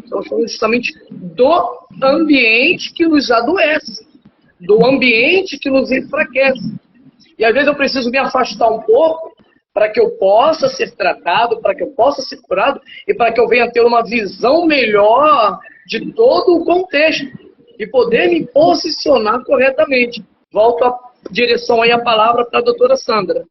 Então, estamos justamente do ambiente que nos adoece, do ambiente que nos enfraquece. E, às vezes, eu preciso me afastar um pouco para que eu possa ser tratado, para que eu possa ser curado e para que eu venha ter uma visão melhor de todo o contexto e poder me posicionar corretamente. Volto a direção aí a palavra para a doutora Sandra.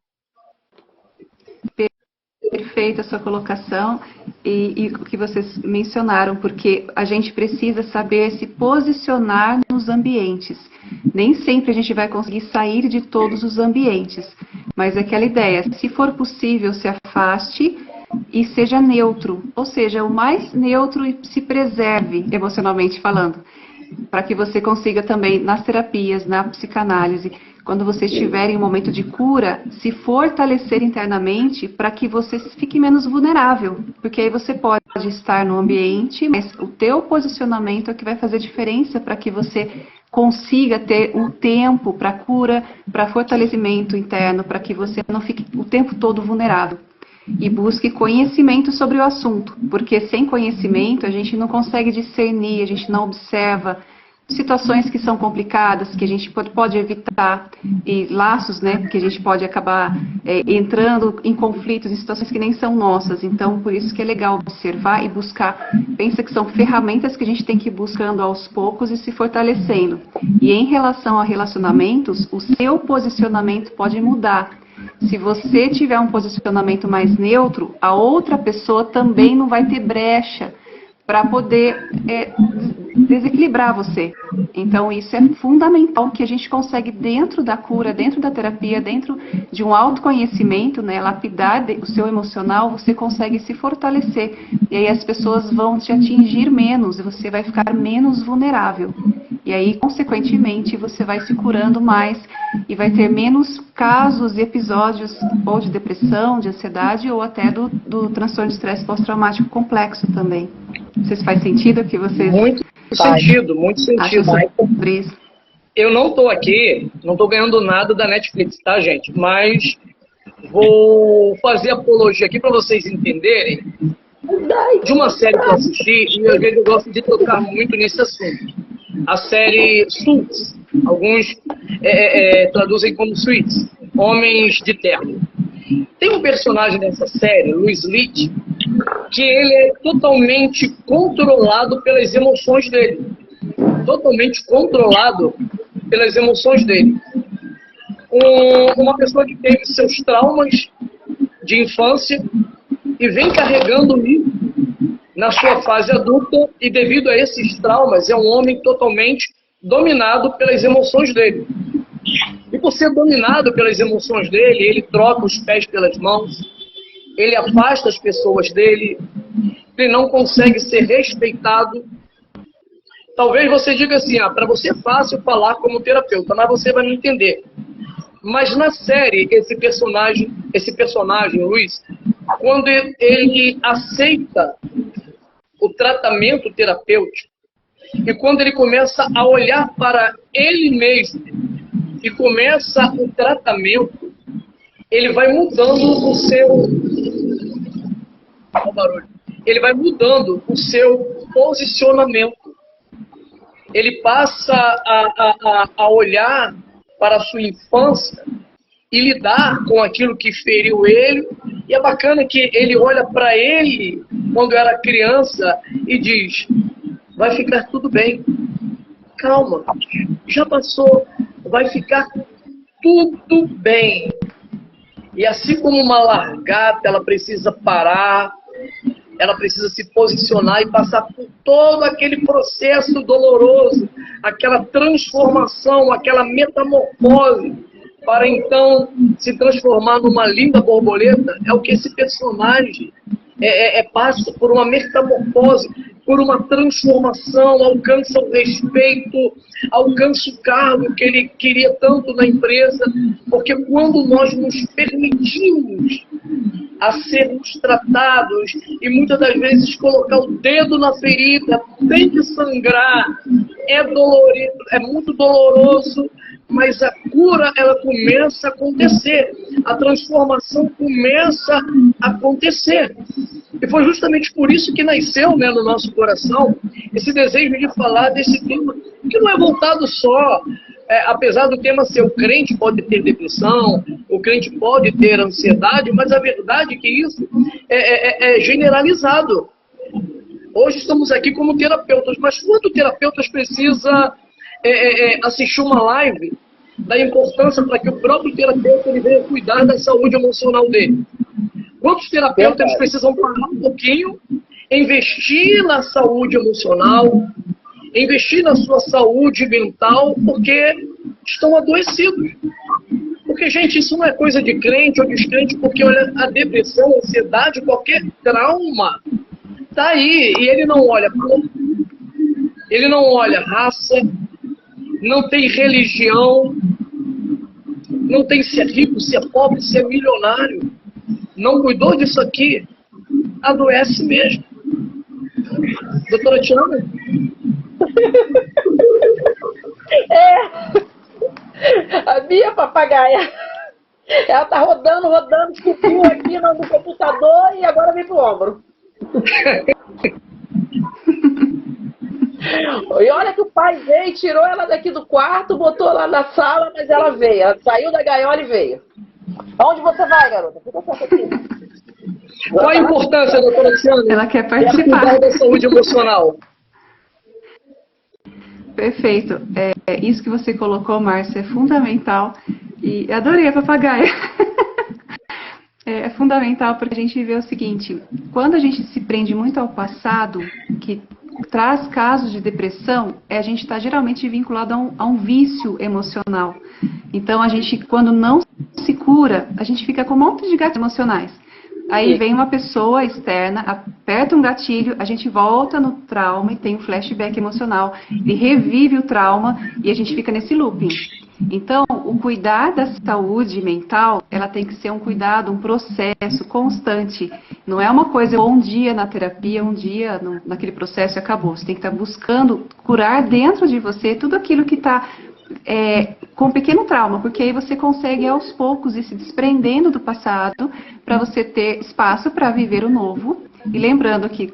Perfeita a sua colocação e o que vocês mencionaram, porque a gente precisa saber se posicionar nos ambientes. Nem sempre a gente vai conseguir sair de todos os ambientes. Mas é aquela ideia, se for possível, se afaste e seja neutro, ou seja, o mais neutro e se preserve emocionalmente falando, para que você consiga também, nas terapias, na psicanálise, quando você estiver em um momento de cura, se fortalecer internamente para que você fique menos vulnerável, porque aí você pode estar no ambiente, mas o teu posicionamento é que vai fazer diferença para que você consiga ter um tempo para cura, para fortalecimento interno, para que você não fique o tempo todo vulnerável. E busque conhecimento sobre o assunto, porque sem conhecimento a gente não consegue discernir, a gente não observa situações que são complicadas, que a gente pode evitar, e laços, né, que a gente pode acabar entrando em conflitos, em situações que nem são nossas. Então, por isso que é legal observar e buscar. Pensa que são ferramentas que a gente tem que ir buscando aos poucos e se fortalecendo. E em relação a relacionamentos, o seu posicionamento pode mudar. Se você tiver um posicionamento mais neutro, a outra pessoa também não vai ter brecha para poder desequilibrar você. Então, isso é fundamental, que a gente consegue, dentro da cura, dentro da terapia, dentro de um autoconhecimento, né, lapidar o seu emocional, você consegue se fortalecer. E aí as pessoas vão te atingir menos, e você vai ficar menos vulnerável. E aí, consequentemente, você vai se curando mais e vai ter menos casos e episódios ou de depressão, de ansiedade ou até do transtorno de estresse pós-traumático complexo também. Não sei se faz sentido o que vocês... Muito sentido, muito sentido. Sobre isso. Eu não estou aqui, não estou ganhando nada da Netflix, tá, gente? Mas vou fazer apologia aqui para vocês entenderem de uma série que eu assisti, e às vezes eu gosto de tocar muito nesse assunto. A série Suits, alguns traduzem como Suits, Homens de Terno. Tem um personagem nessa série, Louis Litt, que ele é totalmente controlado pelas emoções dele. Totalmente controlado pelas emoções dele. Uma pessoa que teve seus traumas de infância e vem carregando isso na sua fase adulta, e devido a esses traumas é um homem totalmente dominado pelas emoções dele. E por ser dominado pelas emoções dele, ele troca os pés pelas mãos, ele afasta as pessoas dele, ele não consegue ser respeitado. Talvez você diga assim, para você é fácil falar como terapeuta, mas você vai me entender. Mas na série, esse personagem, Luiz, quando ele aceita o tratamento terapêutico, e quando ele começa a olhar para ele mesmo e começa o tratamento, ele vai mudando o seu... Olha o barulho. Ele vai mudando o seu posicionamento. Ele passa a olhar para a sua infância e lidar com aquilo que feriu ele. E é bacana que ele olha para ele quando era criança e diz: vai ficar tudo bem. Calma, já passou, vai ficar tudo bem. E assim como uma largata, ela precisa parar, ela precisa se posicionar e passar por todo aquele processo doloroso, aquela transformação, aquela metamorfose, para então se transformar numa linda borboleta. É o que esse personagem passa por uma metamorfose, por uma transformação, alcança o respeito, alcança o cargo que ele queria tanto na empresa, porque quando nós nos permitimos a sermos tratados e muitas das vezes colocar o dedo na ferida, tem que sangrar, é dolorido, é muito doloroso, mas a cura, ela começa a acontecer, a transformação começa a acontecer. E foi justamente por isso que nasceu, né, no nosso coração esse desejo de falar desse tema, que não é voltado só, apesar do tema ser o crente pode ter depressão, o crente pode ter ansiedade, mas a verdade é que isso é generalizado. Hoje estamos aqui como terapeutas, mas quando terapeutas precisa assistir uma live da importância para que o próprio terapeuta ele venha cuidar da saúde emocional dele? Quantos terapeutas precisam parar um pouquinho, investir na saúde emocional, investir na sua saúde mental, porque estão adoecidos? Porque, gente, isso não é coisa de crente ou descrente, porque olha, a depressão, a ansiedade, qualquer trauma tá aí, e ele não olha cor, ele não olha raça, não tem religião, não tem se é rico, se é pobre, se é milionário. Não cuidou disso aqui, adoece mesmo. Doutora Tiana? A minha papagaia, ela tá rodando, esculpiu aqui no computador e agora vem pro ombro. E olha que o pai veio, tirou ela daqui do quarto, botou lá na sala, mas ela veio. Ela saiu da gaiola e veio. Aonde você vai, garota? Fica só aqui. Qual a importância, doutora Tiana? Ela quer Cuidar participar. da saúde emocional. Perfeito. Isso que você colocou, Márcia, é fundamental. E adorei a papagaia. É fundamental porque a gente vê o seguinte, quando a gente se prende muito ao passado, que traz casos de depressão, a gente está geralmente vinculado a um vício emocional. Então, a gente, quando não se cura, a gente fica com um monte de gatilhos emocionais. Aí vem uma pessoa externa, aperta um gatilho, a gente volta no trauma e tem um flashback emocional, e revive o trauma e a gente fica nesse looping. Então, o cuidar da saúde mental, ela tem que ser um cuidado, um processo constante. Não é uma coisa, um dia na terapia, um dia naquele processo e acabou. Você tem que estar buscando curar dentro de você tudo aquilo que está com um pequeno trauma, porque aí você consegue aos poucos ir se desprendendo do passado para você ter espaço para viver o novo. E lembrando que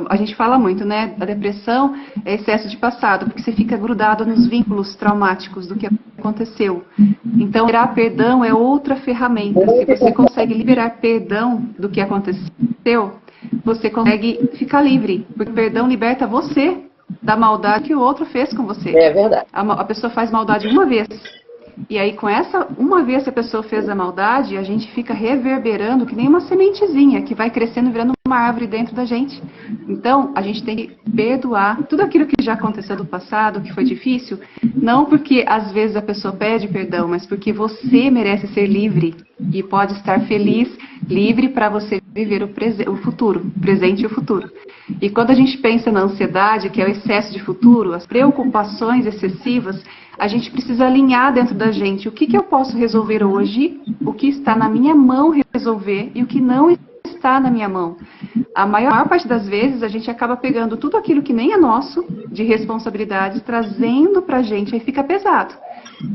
a gente fala muito, né? A depressão é excesso de passado, porque você fica grudado nos vínculos traumáticos do que aconteceu. Então, liberar perdão é outra ferramenta. Se você consegue liberar perdão do que aconteceu, você consegue ficar livre, porque o perdão liberta você da maldade que o outro fez com você. É verdade. A pessoa faz maldade uma vez. E aí, com essa, uma vez que a pessoa fez a maldade, a gente fica reverberando que nem uma sementezinha que vai crescendo e virando uma árvore dentro da gente. Então, a gente tem que perdoar tudo aquilo que já aconteceu do passado, que foi difícil, não porque às vezes a pessoa pede perdão, mas porque você merece ser livre e pode estar feliz, livre para você viver o futuro, o presente e o futuro. E quando a gente pensa na ansiedade, que é o excesso de futuro, as preocupações excessivas, a gente precisa alinhar dentro da gente o que eu posso resolver hoje, o que está na minha mão resolver e o que não está na minha mão. A maior parte das vezes a gente acaba pegando tudo aquilo que nem é nosso, de responsabilidade, trazendo pra gente, aí fica pesado.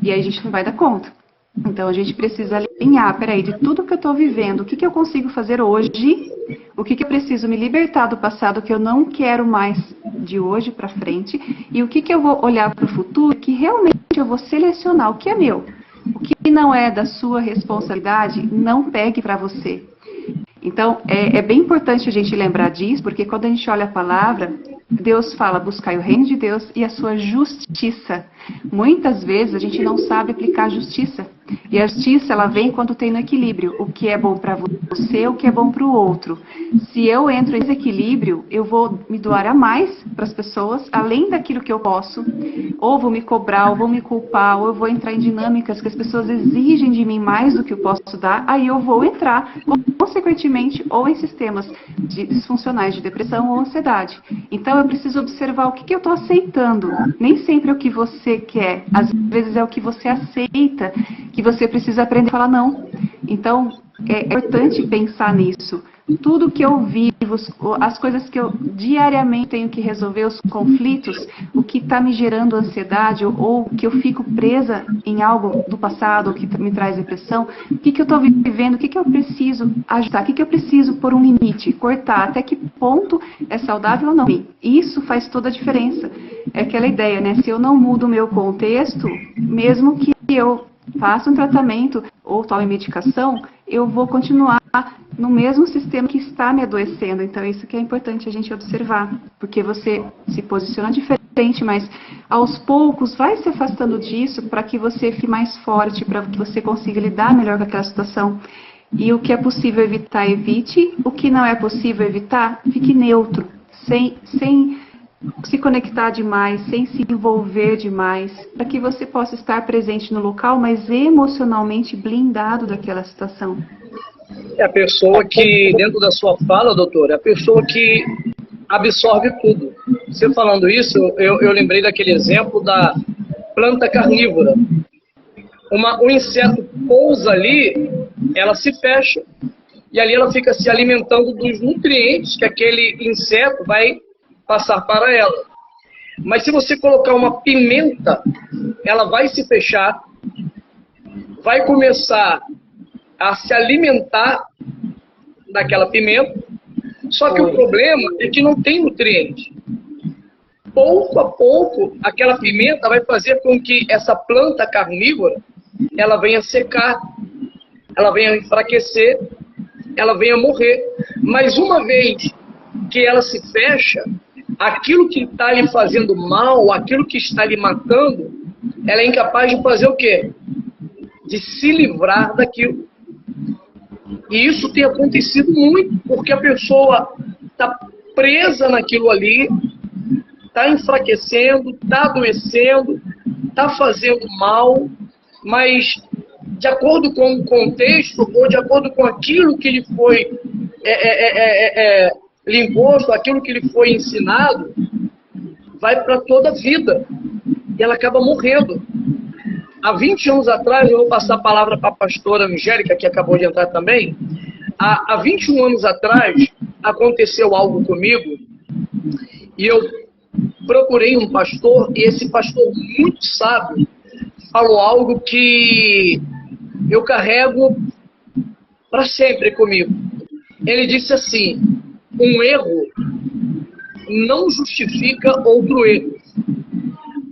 E aí a gente não vai dar conta. Então a gente precisa alinhar, peraí, de tudo que eu estou vivendo, o que eu consigo fazer hoje, o que eu preciso me libertar do passado que eu não quero mais de hoje para frente, e o que eu vou olhar para o futuro que realmente eu vou selecionar o que é meu. O que não é da sua responsabilidade, não pegue para você. Então, é bem importante a gente lembrar disso, porque quando a gente olha a palavra, Deus fala, buscai o reino de Deus e a sua justiça. Muitas vezes a gente não sabe aplicar a justiça. E a justiça, ela vem quando tem no equilíbrio. O que é bom para você, o que é bom para o outro. Se eu entro em desequilíbrio, eu vou me doar a mais para as pessoas, além daquilo que eu posso. Ou vou me cobrar, ou vou me culpar, ou eu vou entrar em dinâmicas que as pessoas exigem de mim mais do que eu posso dar. Aí eu vou entrar, consequentemente, ou em sistemas disfuncionais de depressão ou ansiedade. Então eu preciso observar o que eu estou aceitando. Nem sempre é o que você quer, às vezes é o que você aceita, que você precisa aprender a falar não. Então é importante pensar nisso. Tudo que eu vivo, as coisas que eu diariamente tenho que resolver, os conflitos, o que está me gerando ansiedade ou que eu fico presa em algo do passado que me traz depressão, o que eu estou vivendo, o que eu preciso ajustar, o que eu preciso pôr um limite, cortar, até que ponto é saudável ou não. Isso faz toda a diferença. É aquela ideia, né? Se eu não mudo o meu contexto, mesmo que eu faça um tratamento ou tome medicação, eu vou continuar no mesmo sistema que está me adoecendo. Então, isso que é importante a gente observar, porque você se posiciona diferente, mas aos poucos vai se afastando disso para que você fique mais forte, para que você consiga lidar melhor com aquela situação. E o que é possível evitar, evite. O que não é possível evitar, fique neutro, sem se conectar demais, sem se envolver demais, para que você possa estar presente no local, mas emocionalmente blindado daquela situação. É a pessoa que, dentro da sua fala, doutora, é a pessoa que absorve tudo. Você falando isso, eu lembrei daquele exemplo da planta carnívora. Um inseto pousa ali, ela se fecha, e ali ela fica se alimentando dos nutrientes que aquele inseto vai passar para ela. Mas se você colocar uma pimenta, ela vai se fechar, vai começar a se alimentar daquela pimenta, só que o problema é que não tem nutriente. Pouco a pouco, aquela pimenta vai fazer com que essa planta carnívora, ela venha secar, ela venha enfraquecer, ela venha morrer. Mas uma vez que ela se fecha, aquilo que está lhe fazendo mal, aquilo que está lhe matando, ela é incapaz de fazer o quê? De se livrar daquilo. E isso tem acontecido muito, porque a pessoa está presa naquilo ali, está enfraquecendo, está adoecendo, está fazendo mal, mas de acordo com o contexto, ou de acordo com aquilo que lhe foi lhe imposto, aquilo que lhe foi ensinado, vai para toda a vida. E ela acaba morrendo. Há 20 anos atrás, eu vou passar a palavra para a pastora Angélica, que acabou de entrar também. Há 21 anos atrás, aconteceu algo comigo, e eu procurei um pastor, e esse pastor muito sábio falou algo que eu carrego para sempre comigo. Ele disse assim: um erro não justifica outro erro.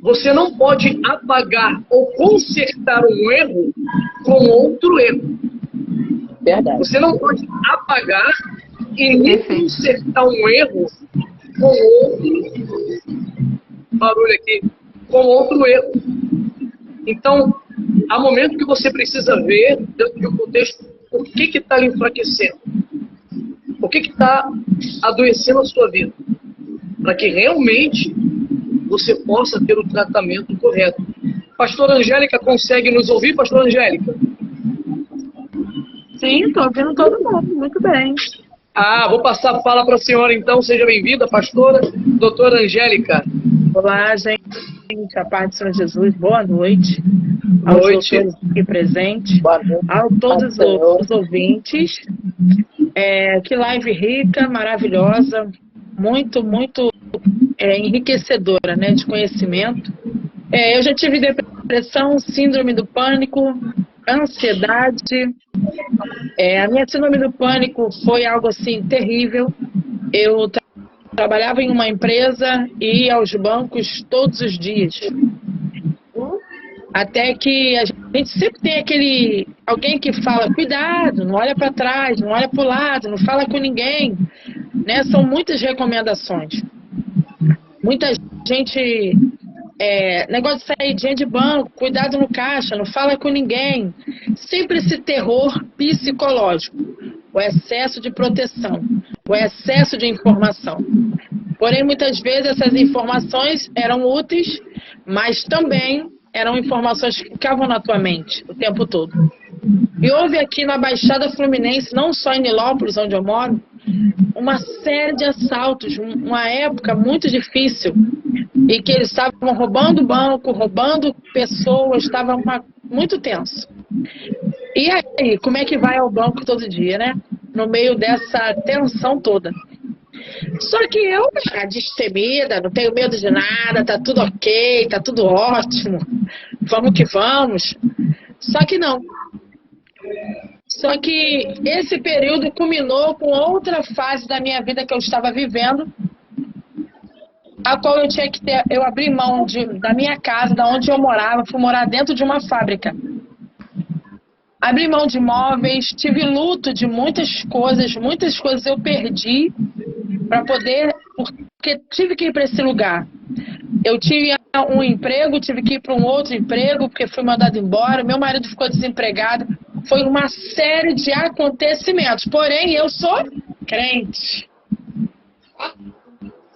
Você não pode apagar ou consertar um erro com outro erro. Verdade. Você não pode apagar e nem consertar um erro com outro barulho aqui, com outro erro. Então, há momento que você precisa ver, dentro de um contexto, o que está lhe enfraquecendo. O que está adoecendo a sua vida. Para que realmente você possa ter o tratamento correto. Pastora Angélica, consegue nos ouvir, pastora Angélica? Sim, estou ouvindo todo mundo, muito bem. Vou passar a fala para a senhora então, seja bem-vinda, pastora, doutora Angélica. Olá, gente, a paz do Senhor Jesus, boa noite. Boa noite. Aos doutores aqui presentes, a todos os ouvintes. Que live rica, maravilhosa, muito, muito enriquecedora, né, de conhecimento. Eu já tive depressão, síndrome do pânico, ansiedade. A minha síndrome do pânico foi algo assim terrível. Eu trabalhava em uma empresa e ia aos bancos todos os dias. Até que a gente sempre tem alguém que fala: cuidado, não olha para trás, não olha para o lado, não fala com ninguém, né? São muitas recomendações. Muita gente, negócio de sair de banco, cuidado no caixa, não fala com ninguém. Sempre esse terror psicológico, o excesso de proteção, o excesso de informação. Porém, muitas vezes essas informações eram úteis, mas também eram informações que ficavam na tua mente o tempo todo. E houve aqui na Baixada Fluminense, não só em Nilópolis, onde eu moro, uma série de assaltos, uma época muito difícil, e que eles estavam roubando banco, roubando pessoas, estava muito tenso. E aí, como é que vai ao banco todo dia, né? No meio dessa tensão toda. Só que eu, destemida, não tenho medo de nada, tá tudo ok, tá tudo ótimo, vamos que vamos. Só que não. Só que esse período culminou com outra fase da minha vida que eu estava vivendo, a qual eu abri mão da minha casa, da onde eu morava, fui morar dentro de uma fábrica. Abri mão de imóveis, tive luto de muitas coisas eu perdi para poder, porque tive que ir para esse lugar. Eu tive um emprego, tive que ir para um outro emprego, porque fui mandado embora, meu marido ficou desempregado. Foi uma série de acontecimentos, porém eu sou crente.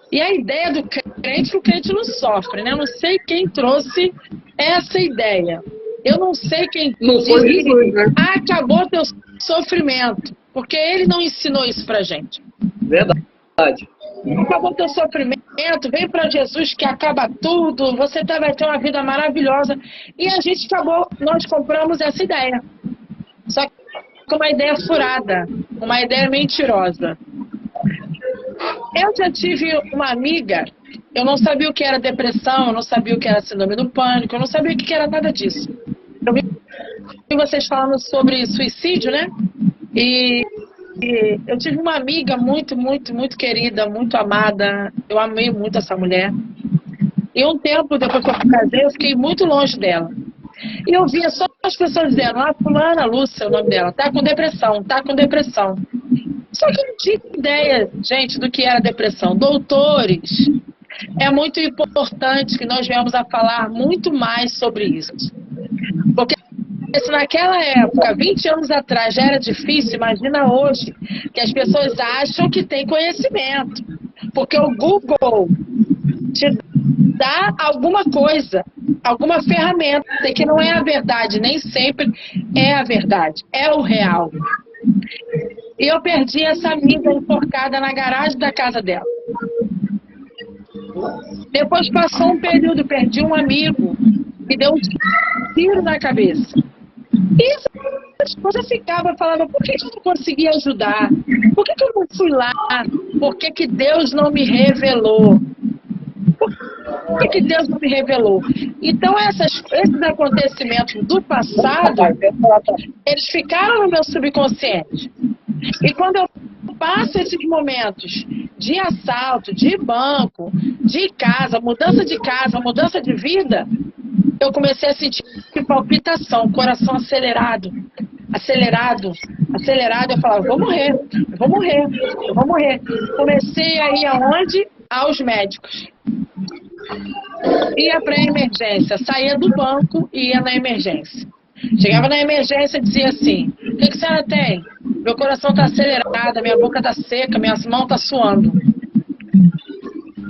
E a ideia do crente crente que o crente não sofre, né? Eu não sei quem trouxe essa ideia. Eu não sei quem disse que acabou teu sofrimento, porque ele não ensinou isso pra gente. Verdade. Acabou teu sofrimento, vem para Jesus que acaba tudo, você vai ter uma vida maravilhosa. E a gente nós compramos essa ideia. Só que uma ideia furada, uma ideia mentirosa. Eu já tive uma amiga, eu não sabia o que era depressão, eu não sabia o que era síndrome do pânico, eu não sabia o que era nada disso. Eu vi vocês falando sobre suicídio, né? E eu tive uma amiga muito, muito, muito querida, muito amada. Eu amei muito essa mulher. E um tempo depois que eu me casei, eu fiquei muito longe dela. E eu via só as pessoas dizendo, fulana, Lúcia é o nome dela, tá com depressão, tá com depressão. Só que eu não tinha ideia, gente, do que era depressão. Doutores, é muito importante que nós venhamos a falar muito mais sobre isso. Porque se naquela época, 20 anos atrás, já era difícil, imagina hoje, que as pessoas acham que tem conhecimento. Porque o Google te dá alguma coisa, alguma ferramenta, que não é a verdade, nem sempre é a verdade, é o real. E eu perdi essa amiga enforcada na garagem da casa dela. Depois passou um período, perdi um amigo, que deu um tiro na cabeça. E as pessoas ficavam falando, por que eu não consegui ajudar? Por que eu não fui lá? Por que Deus não me revelou? Por que Deus não me revelou? Então, esses acontecimentos do passado, eles ficaram no meu subconsciente. E quando eu passo esses momentos de assalto, de banco, de casa, mudança de vida, eu comecei a sentir palpitação, coração acelerado. Eu falava, eu vou morrer. Comecei a ir aonde? Aos médicos. Ia para a emergência, saía do banco e ia na emergência. Chegava na emergência e dizia assim, o que a senhora tem? Meu coração está acelerado, minha boca está seca, minhas mãos estão suando.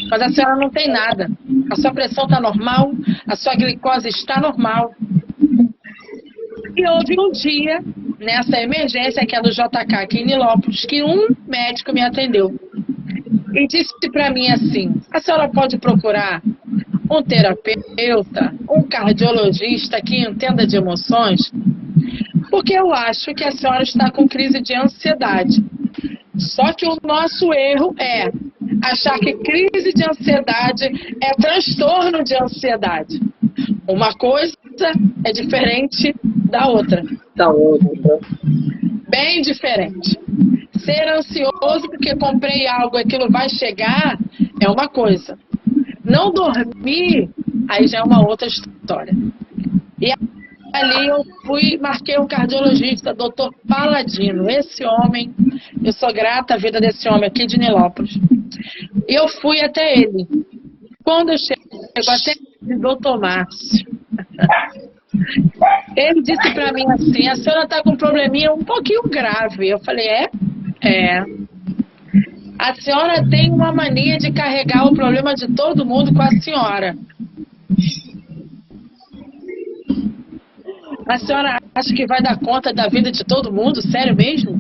Mas a senhora não tem nada. A sua pressão está normal, a sua glicose está normal. E houve um dia, nessa emergência, que é do JK aqui em Nilópolis, que um médico me atendeu. E disse para mim assim, a senhora pode procurar um terapeuta, um cardiologista que entenda de emoções, porque eu acho que a senhora está com crise de ansiedade. Só que o nosso erro é achar que crise de ansiedade é transtorno de ansiedade. Uma coisa é diferente da outra. Bem diferente. Ser ansioso porque comprei algo e aquilo vai chegar é uma coisa. Não dormir, aí já é uma outra história. E ali eu marquei um cardiologista, Dr. Paladino. Esse homem, eu sou grata à vida desse homem aqui de Nilópolis. E eu fui até ele. Quando eu chego até ele, Dr. Márcio, ele disse para mim assim, a senhora está com um probleminha um pouquinho grave. Eu falei, é. A senhora tem uma mania de carregar o problema de todo mundo com a senhora. A senhora acha que vai dar conta da vida de todo mundo? Sério mesmo?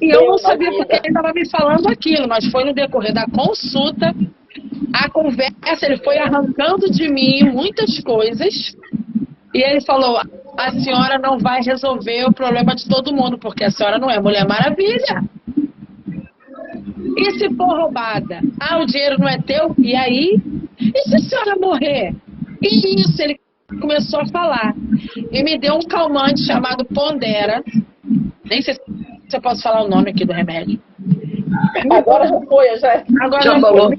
E eu não sabia porque ele estava me falando aquilo, mas foi no decorrer da consulta, a conversa, ele foi arrancando de mim muitas coisas, e ele falou, a senhora não vai resolver o problema de todo mundo, porque a senhora não é Mulher Maravilha. E se for roubada? O dinheiro não é teu? E aí? E se a senhora morrer? E isso, ele começou a falar. E me deu um calmante chamado Pondera. Nem sei se eu posso falar o nome aqui do remédio. Agora já foi, já. Agora já falou.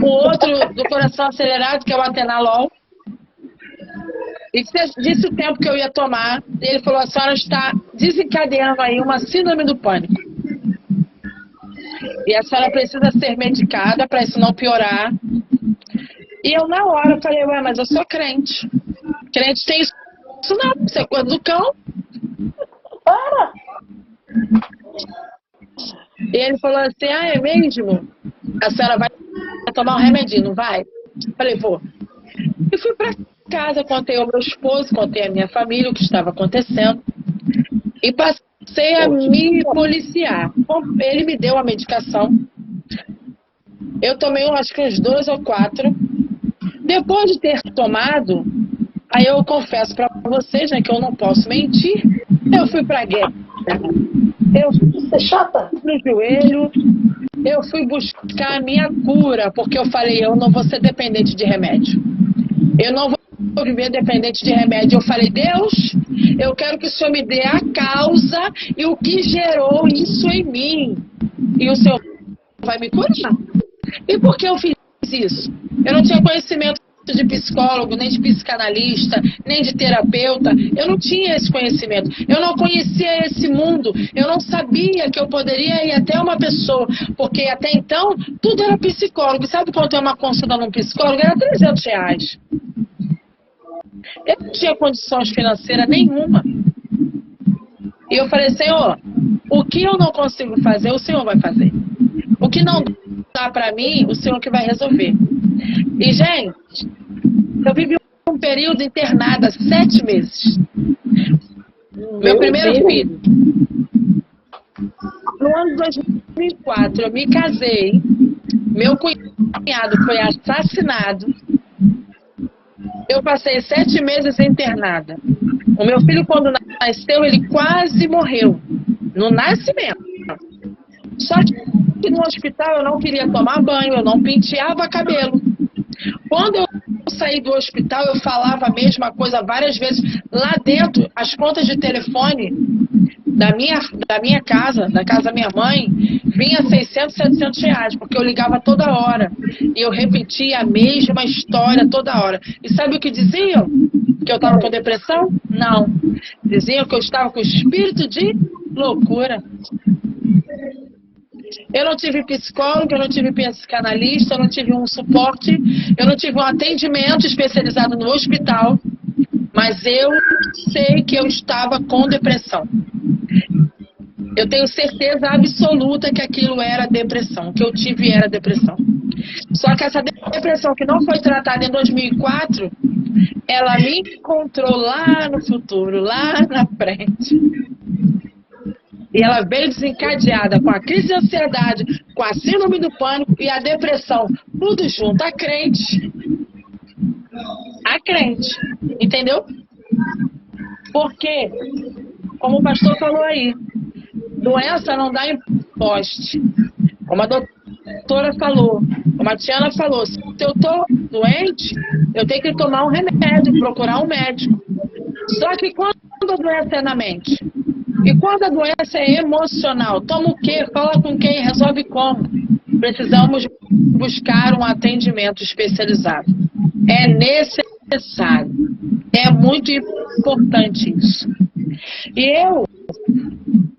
O outro do coração acelerado, que é o Atenolol. E disse o tempo que eu ia tomar. E ele falou, a senhora está desencadeando aí uma síndrome do pânico. E a senhora precisa ser medicada para isso não piorar. E eu na hora falei, mas eu sou crente. Crente tem isso não, isso é coisa do cão. Para! E ele falou assim, é mesmo? a senhora vai tomar um remedinho, não vai? Falei, vou. E fui para casa, contei ao meu esposo, contei à minha família o que estava acontecendo. E passei a me policiar. Ele me deu a medicação. Eu tomei acho que uns 2 ou 4. Depois de ter tomado, aí eu confesso para vocês, né, que eu não posso mentir, eu fui para a guerra. Eu fui chata no joelho, eu fui buscar a minha cura, porque eu falei, eu não vou ser dependente de remédio. Eu não vou viver dependente de remédio. Eu falei, Deus, eu quero que o Senhor me dê a causa e o que gerou isso em mim. E o Senhor vai me curar. E por que eu fiz isso? Eu não tinha conhecimento de psicólogo, nem de psicanalista, nem de terapeuta. Eu não tinha esse conhecimento. Eu não conhecia esse mundo. Eu não sabia que eu poderia ir até uma pessoa, porque até então tudo era psicólogo. Sabe quanto é uma consulta num psicólogo? Era R$300. Eu não tinha condições financeiras nenhuma. E eu falei, Senhor, o que eu não consigo fazer, o Senhor vai fazer. O que não dá pra mim, o Senhor que vai resolver. E, gente, eu vivi um período internada, 7 meses. Meu primeiro filho. No ano de 2004, eu me casei. Meu cunhado foi assassinado. Eu passei 7 meses internada. O meu filho, quando nasceu, ele quase morreu. No nascimento. Só que no hospital eu não queria tomar banho, eu não penteava cabelo. Quando eu saí do hospital, eu falava a mesma coisa várias vezes. Lá dentro, as contas de telefone da minha casa, da casa da minha mãe, vinha R$600, R$700, porque eu ligava toda hora. E eu repetia a mesma história toda hora. E sabe o que diziam? Que eu estava com depressão? Não. Diziam que eu estava com espírito de loucura. Eu não tive psicólogo, eu não tive psicanalista, eu não tive um suporte, eu não tive um atendimento especializado no hospital, mas eu sei que eu estava com depressão. Eu tenho certeza absoluta que aquilo era depressão, que eu tive era depressão. Só que essa depressão que não foi tratada em 2004, ela me encontrou lá no futuro, lá na frente. E ela veio desencadeada com a crise de ansiedade, com a síndrome do pânico e a depressão. Tudo junto. A crente. Entendeu? Porque, como o pastor falou aí, doença não dá em poste. Como a doutora falou, como a Tiana falou, se eu estou doente, eu tenho que tomar um remédio, procurar um médico. Só que quando a doença é na mente? E quando a doença é emocional, toma o quê? Fala com quem? Resolve como? Precisamos buscar um atendimento especializado. É necessário. É muito importante isso. E eu,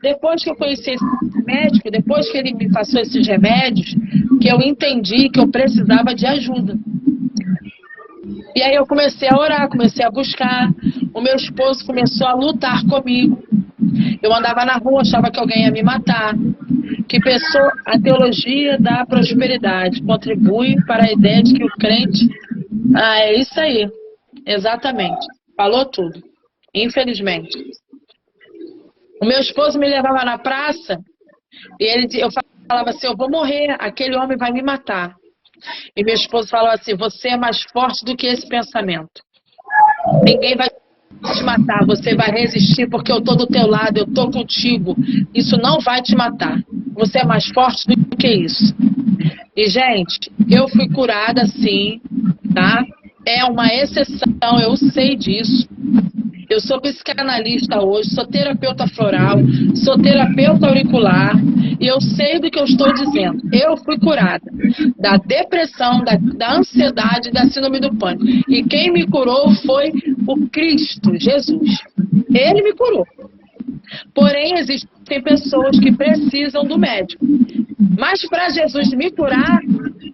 depois que eu conheci esse médico, depois que ele me passou esses remédios, que eu entendi que eu precisava de ajuda. E aí eu comecei a orar, comecei a buscar. O meu esposo começou a lutar comigo. Eu andava na rua, achava que alguém ia me matar. Que a teologia da prosperidade contribui para a ideia de que o crente... é isso aí. Exatamente. Falou tudo. Infelizmente. O meu esposo me levava na praça e eu falava assim, eu vou morrer, aquele homem vai me matar. E meu esposo falava assim, você é mais forte do que esse pensamento. Ninguém vai te matar, você vai resistir porque eu estou do teu lado, eu estou contigo. Isso não vai te matar. Você é mais forte do que isso. E, gente, eu fui curada sim, tá? É uma exceção, eu sei disso. Eu sou psicanalista hoje, sou terapeuta floral, sou terapeuta auricular e eu sei do que eu estou dizendo. Eu fui curada da depressão, da ansiedade, da síndrome do pânico. E quem me curou foi o Cristo, Jesus. Ele me curou. Porém, existem pessoas que precisam do médico. Mas para Jesus me curar,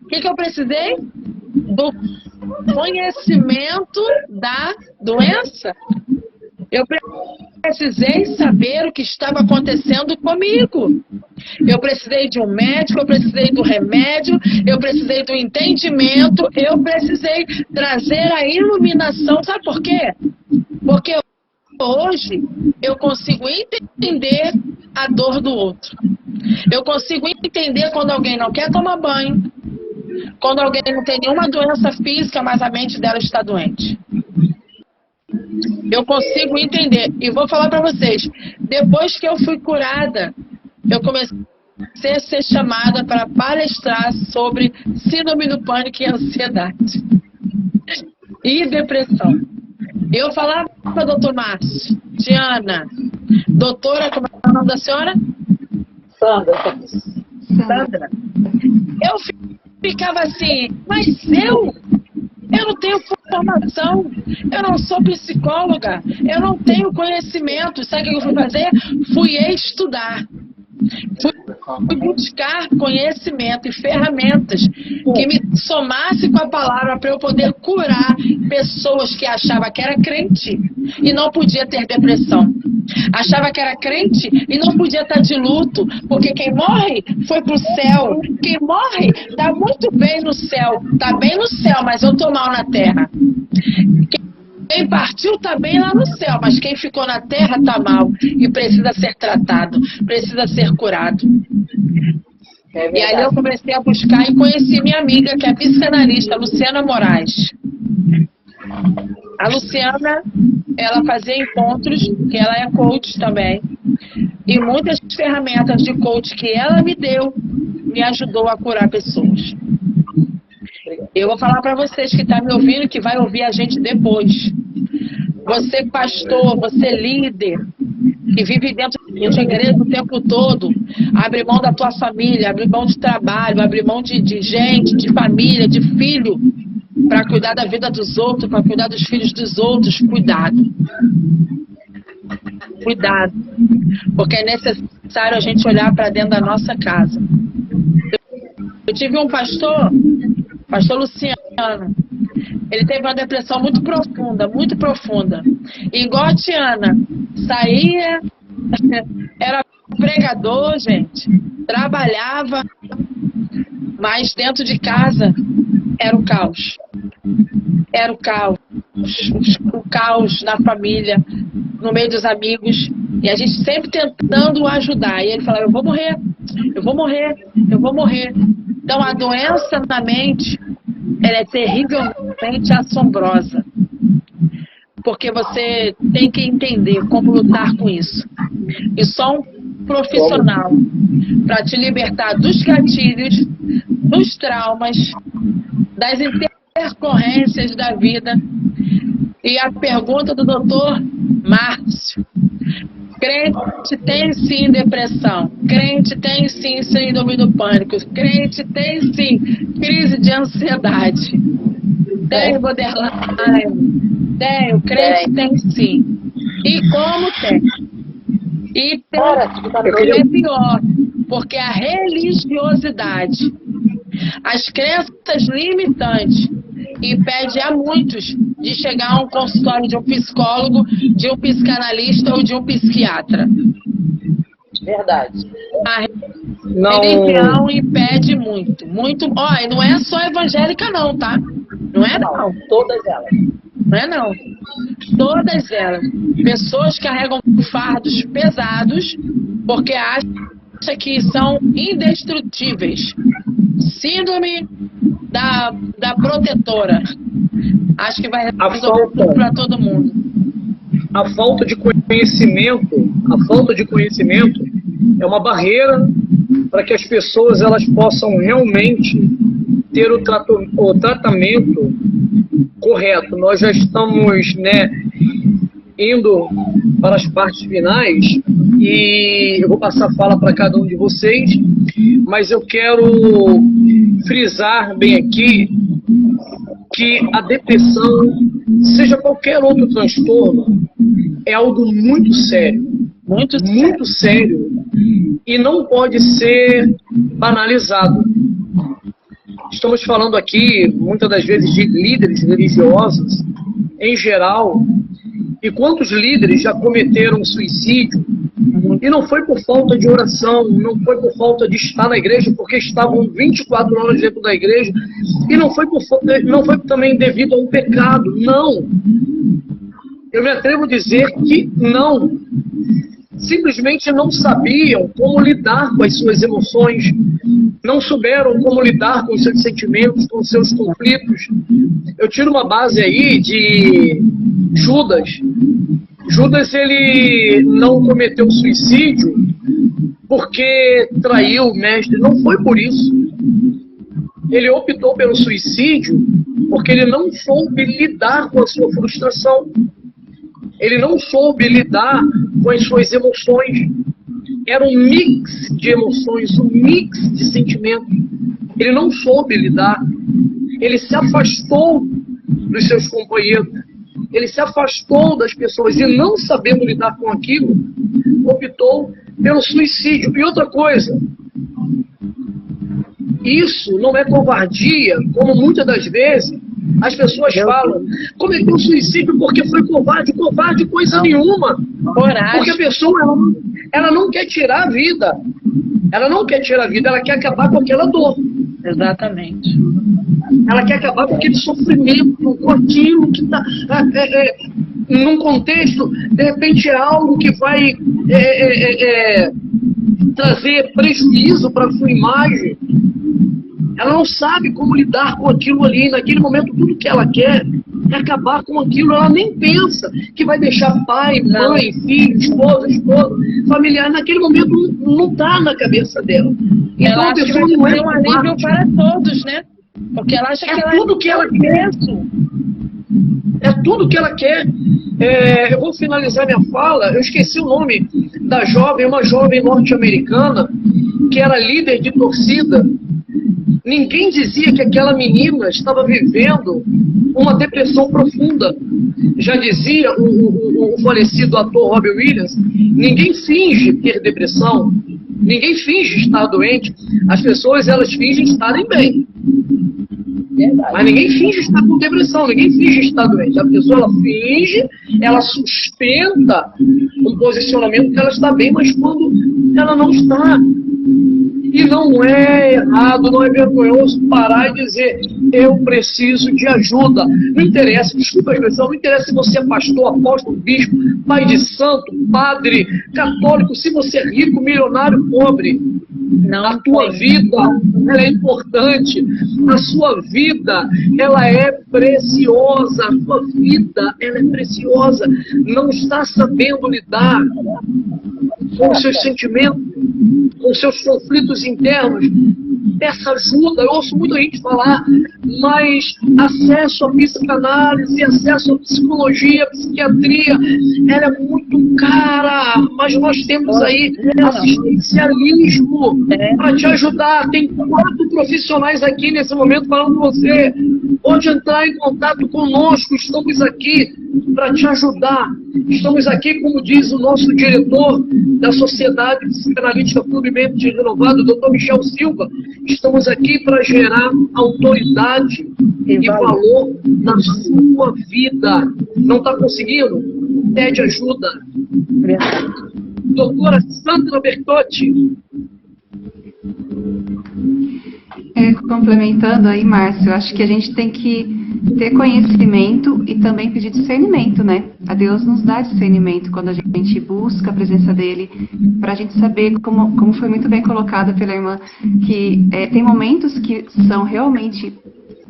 o que eu precisei? Do conhecimento da doença. Eu precisei saber o que estava acontecendo comigo. Eu precisei de um médico, eu precisei do remédio, eu precisei do entendimento, eu precisei trazer a iluminação. Sabe por quê? Porque hoje eu consigo entender a dor do outro. Eu consigo entender quando alguém não quer tomar banho, quando alguém não tem nenhuma doença física, mas a mente dela está doente. Eu consigo entender. E vou falar para vocês, depois que eu fui curada, eu comecei a ser chamada para palestrar sobre síndrome do pânico e ansiedade. E depressão. Eu falava para o doutor Márcio, Diana, doutora, como é o nome da senhora? Sandra. Eu ficava assim, mas eu não tenho formação, eu não sou psicóloga, eu não tenho conhecimento. Sabe o que eu fui fazer? Fui estudar. Fui buscar conhecimento e ferramentas que me somasse com a palavra para eu poder curar pessoas que achavam que era crente e não podia ter depressão. Achava que era crente e não podia estar de luto, porque quem morre foi pro céu. Quem morre está muito bem no céu, está bem no céu, mas eu estou mal na terra. Quem partiu está bem lá no céu, mas quem ficou na terra está mal e precisa ser tratado, precisa ser curado. E aí eu comecei a buscar e conheci minha amiga, que é psicanalista, Luciana Moraes. A Luciana, ela fazia encontros, que ela é coach também, e muitas ferramentas de coach que ela me deu, me ajudou a curar pessoas. Eu vou falar para vocês que estão me ouvindo, que vai ouvir a gente depois. Você pastor, você líder, que vive dentro de igreja o tempo todo, abre mão da tua família, abre mão de trabalho, abre mão de gente, de família, de filho, para cuidar da vida dos outros, para cuidar dos filhos dos outros. Cuidado. Cuidado. Porque é necessário a gente olhar para dentro da nossa casa. Eu tive um pastor Luciano. Ele teve uma depressão muito profunda, muito profunda. E igual a Tiana, saía, era pregador, gente, trabalhava, mas dentro de casa era o caos. Era o caos. O caos na família, no meio dos amigos. E a gente sempre tentando o ajudar. E ele falava, eu vou morrer, eu vou morrer, eu vou morrer. Então a doença na mente, ela é terrivelmente assombrosa. Porque você tem que entender como lutar com isso. E só um profissional para te libertar dos gatilhos, dos traumas, das intercorrências da vida. E a pergunta do doutor Márcio: crente tem sim depressão, crente tem sim síndrome do pânico, crente tem sim crise de ansiedade, tem borderline, tem, o crente tem sim. E como tem? E é pior, porque a religiosidade, as crenças limitantes, impede a muitos de chegar a um consultório de um psicólogo, de um psicanalista ou de um psiquiatra. Verdade. A religião impede muito, muito. Olha, não é só evangélica não, tá? Não é não. Todas elas. Não é não. Todas elas. Pessoas carregam fardos pesados porque acham que são indestrutíveis. Síndrome da protetora. Acho que vai resolver tudo para todo mundo. A falta de conhecimento é uma barreira para que as pessoas elas possam realmente ter o tratamento correto. Nós já estamos, indo para as partes finais e eu vou passar a fala para cada um de vocês, mas eu quero frisar bem aqui que a depressão, seja qualquer outro transtorno, é algo muito sério, muito sério, e não pode ser banalizado. Estamos falando aqui, muitas das vezes, de líderes religiosos, em geral, e quantos líderes já cometeram suicídio E não foi por falta de oração, não foi por falta de estar na igreja, porque estavam 24 horas dentro da igreja, e não foi também devido a um pecado, não. Eu me atrevo a dizer que não. Simplesmente não sabiam como lidar com as suas emoções, não souberam como lidar com os seus sentimentos, com os seus conflitos. Eu tiro uma base aí de Judas. Judas, ele não cometeu suicídio porque traiu o mestre, não foi por isso. Ele optou pelo suicídio porque ele não soube lidar com a sua frustração. Ele não soube lidar com as suas emoções. Era um mix de emoções, um mix de sentimentos. Ele não soube lidar. Ele se afastou dos seus companheiros. Ele se afastou das pessoas e, não sabendo lidar com aquilo, optou pelo suicídio. E outra coisa, isso não é covardia, como muitas das vezes as pessoas falam. Cometeu suicídio porque foi covarde. Covarde coisa nenhuma. Coragem. Porque a pessoa, ela não quer tirar a vida. Ela não quer tirar a vida, ela quer acabar com aquela dor. Exatamente. Ela quer acabar com aquele sofrimento, com aquilo que está num contexto, de repente é algo que vai trazer prejuízo para a sua imagem. Ela não sabe como lidar com aquilo ali. Naquele momento, tudo que ela quer é acabar com aquilo. Ela nem pensa que vai deixar pai, mãe, filho, esposa, familiar. Naquele momento não está na cabeça dela. Então ela a pessoa acha que não vai é ter um alívio para todos, né? Porque ela acha que ela tudo que ela quer. É tudo que ela quer. Eu vou finalizar minha fala. Eu esqueci o nome da jovem, uma jovem norte-americana que era líder de torcida. Ninguém dizia que aquela menina estava vivendo uma depressão profunda. Já dizia o falecido ator Robin Williams, ninguém finge ter depressão, ninguém finge estar doente. As pessoas, elas fingem estarem bem. Mas ninguém finge estar com depressão, ninguém finge estar doente. A pessoa, ela finge, ela sustenta um posicionamento que ela está bem, mas quando ela não está. E não é errado, não é vergonhoso parar e dizer: eu preciso de ajuda. Não interessa, desculpa a expressão, não interessa se você é pastor, apóstolo, bispo, pai de santo, padre, católico, se você é rico, milionário, pobre. não. A tua vida, ela é importante. A sua vida, ela é preciosa. A sua vida, ela é preciosa. Não está sabendo lidar com os seus sentimentos, com os seus conflitos internos. Peça ajuda. Eu ouço muita gente falar, mas acesso à psicanálise, acesso à psicologia, à psiquiatria, ela é muito cara, mas nós temos aí assistencialismo para te ajudar. Tem 4 profissionais aqui nesse momento falando com você. Pode entrar em contato conosco, estamos aqui para te ajudar. Estamos aqui, como diz o nosso diretor da Sociedade Psicanalítica Clube Mente Renovada, Dr. Michel Silva, estamos aqui para gerar autoridade e valor na sua vida. Não está conseguindo? Pede ajuda. Doutora Sandra Bertotti. Complementando aí, Márcio, eu acho que a gente tem que ter conhecimento e também pedir discernimento, né? A Deus nos dá discernimento quando a gente busca a presença dEle, para a gente saber, como foi muito bem colocado pela irmã, que tem momentos que são realmente,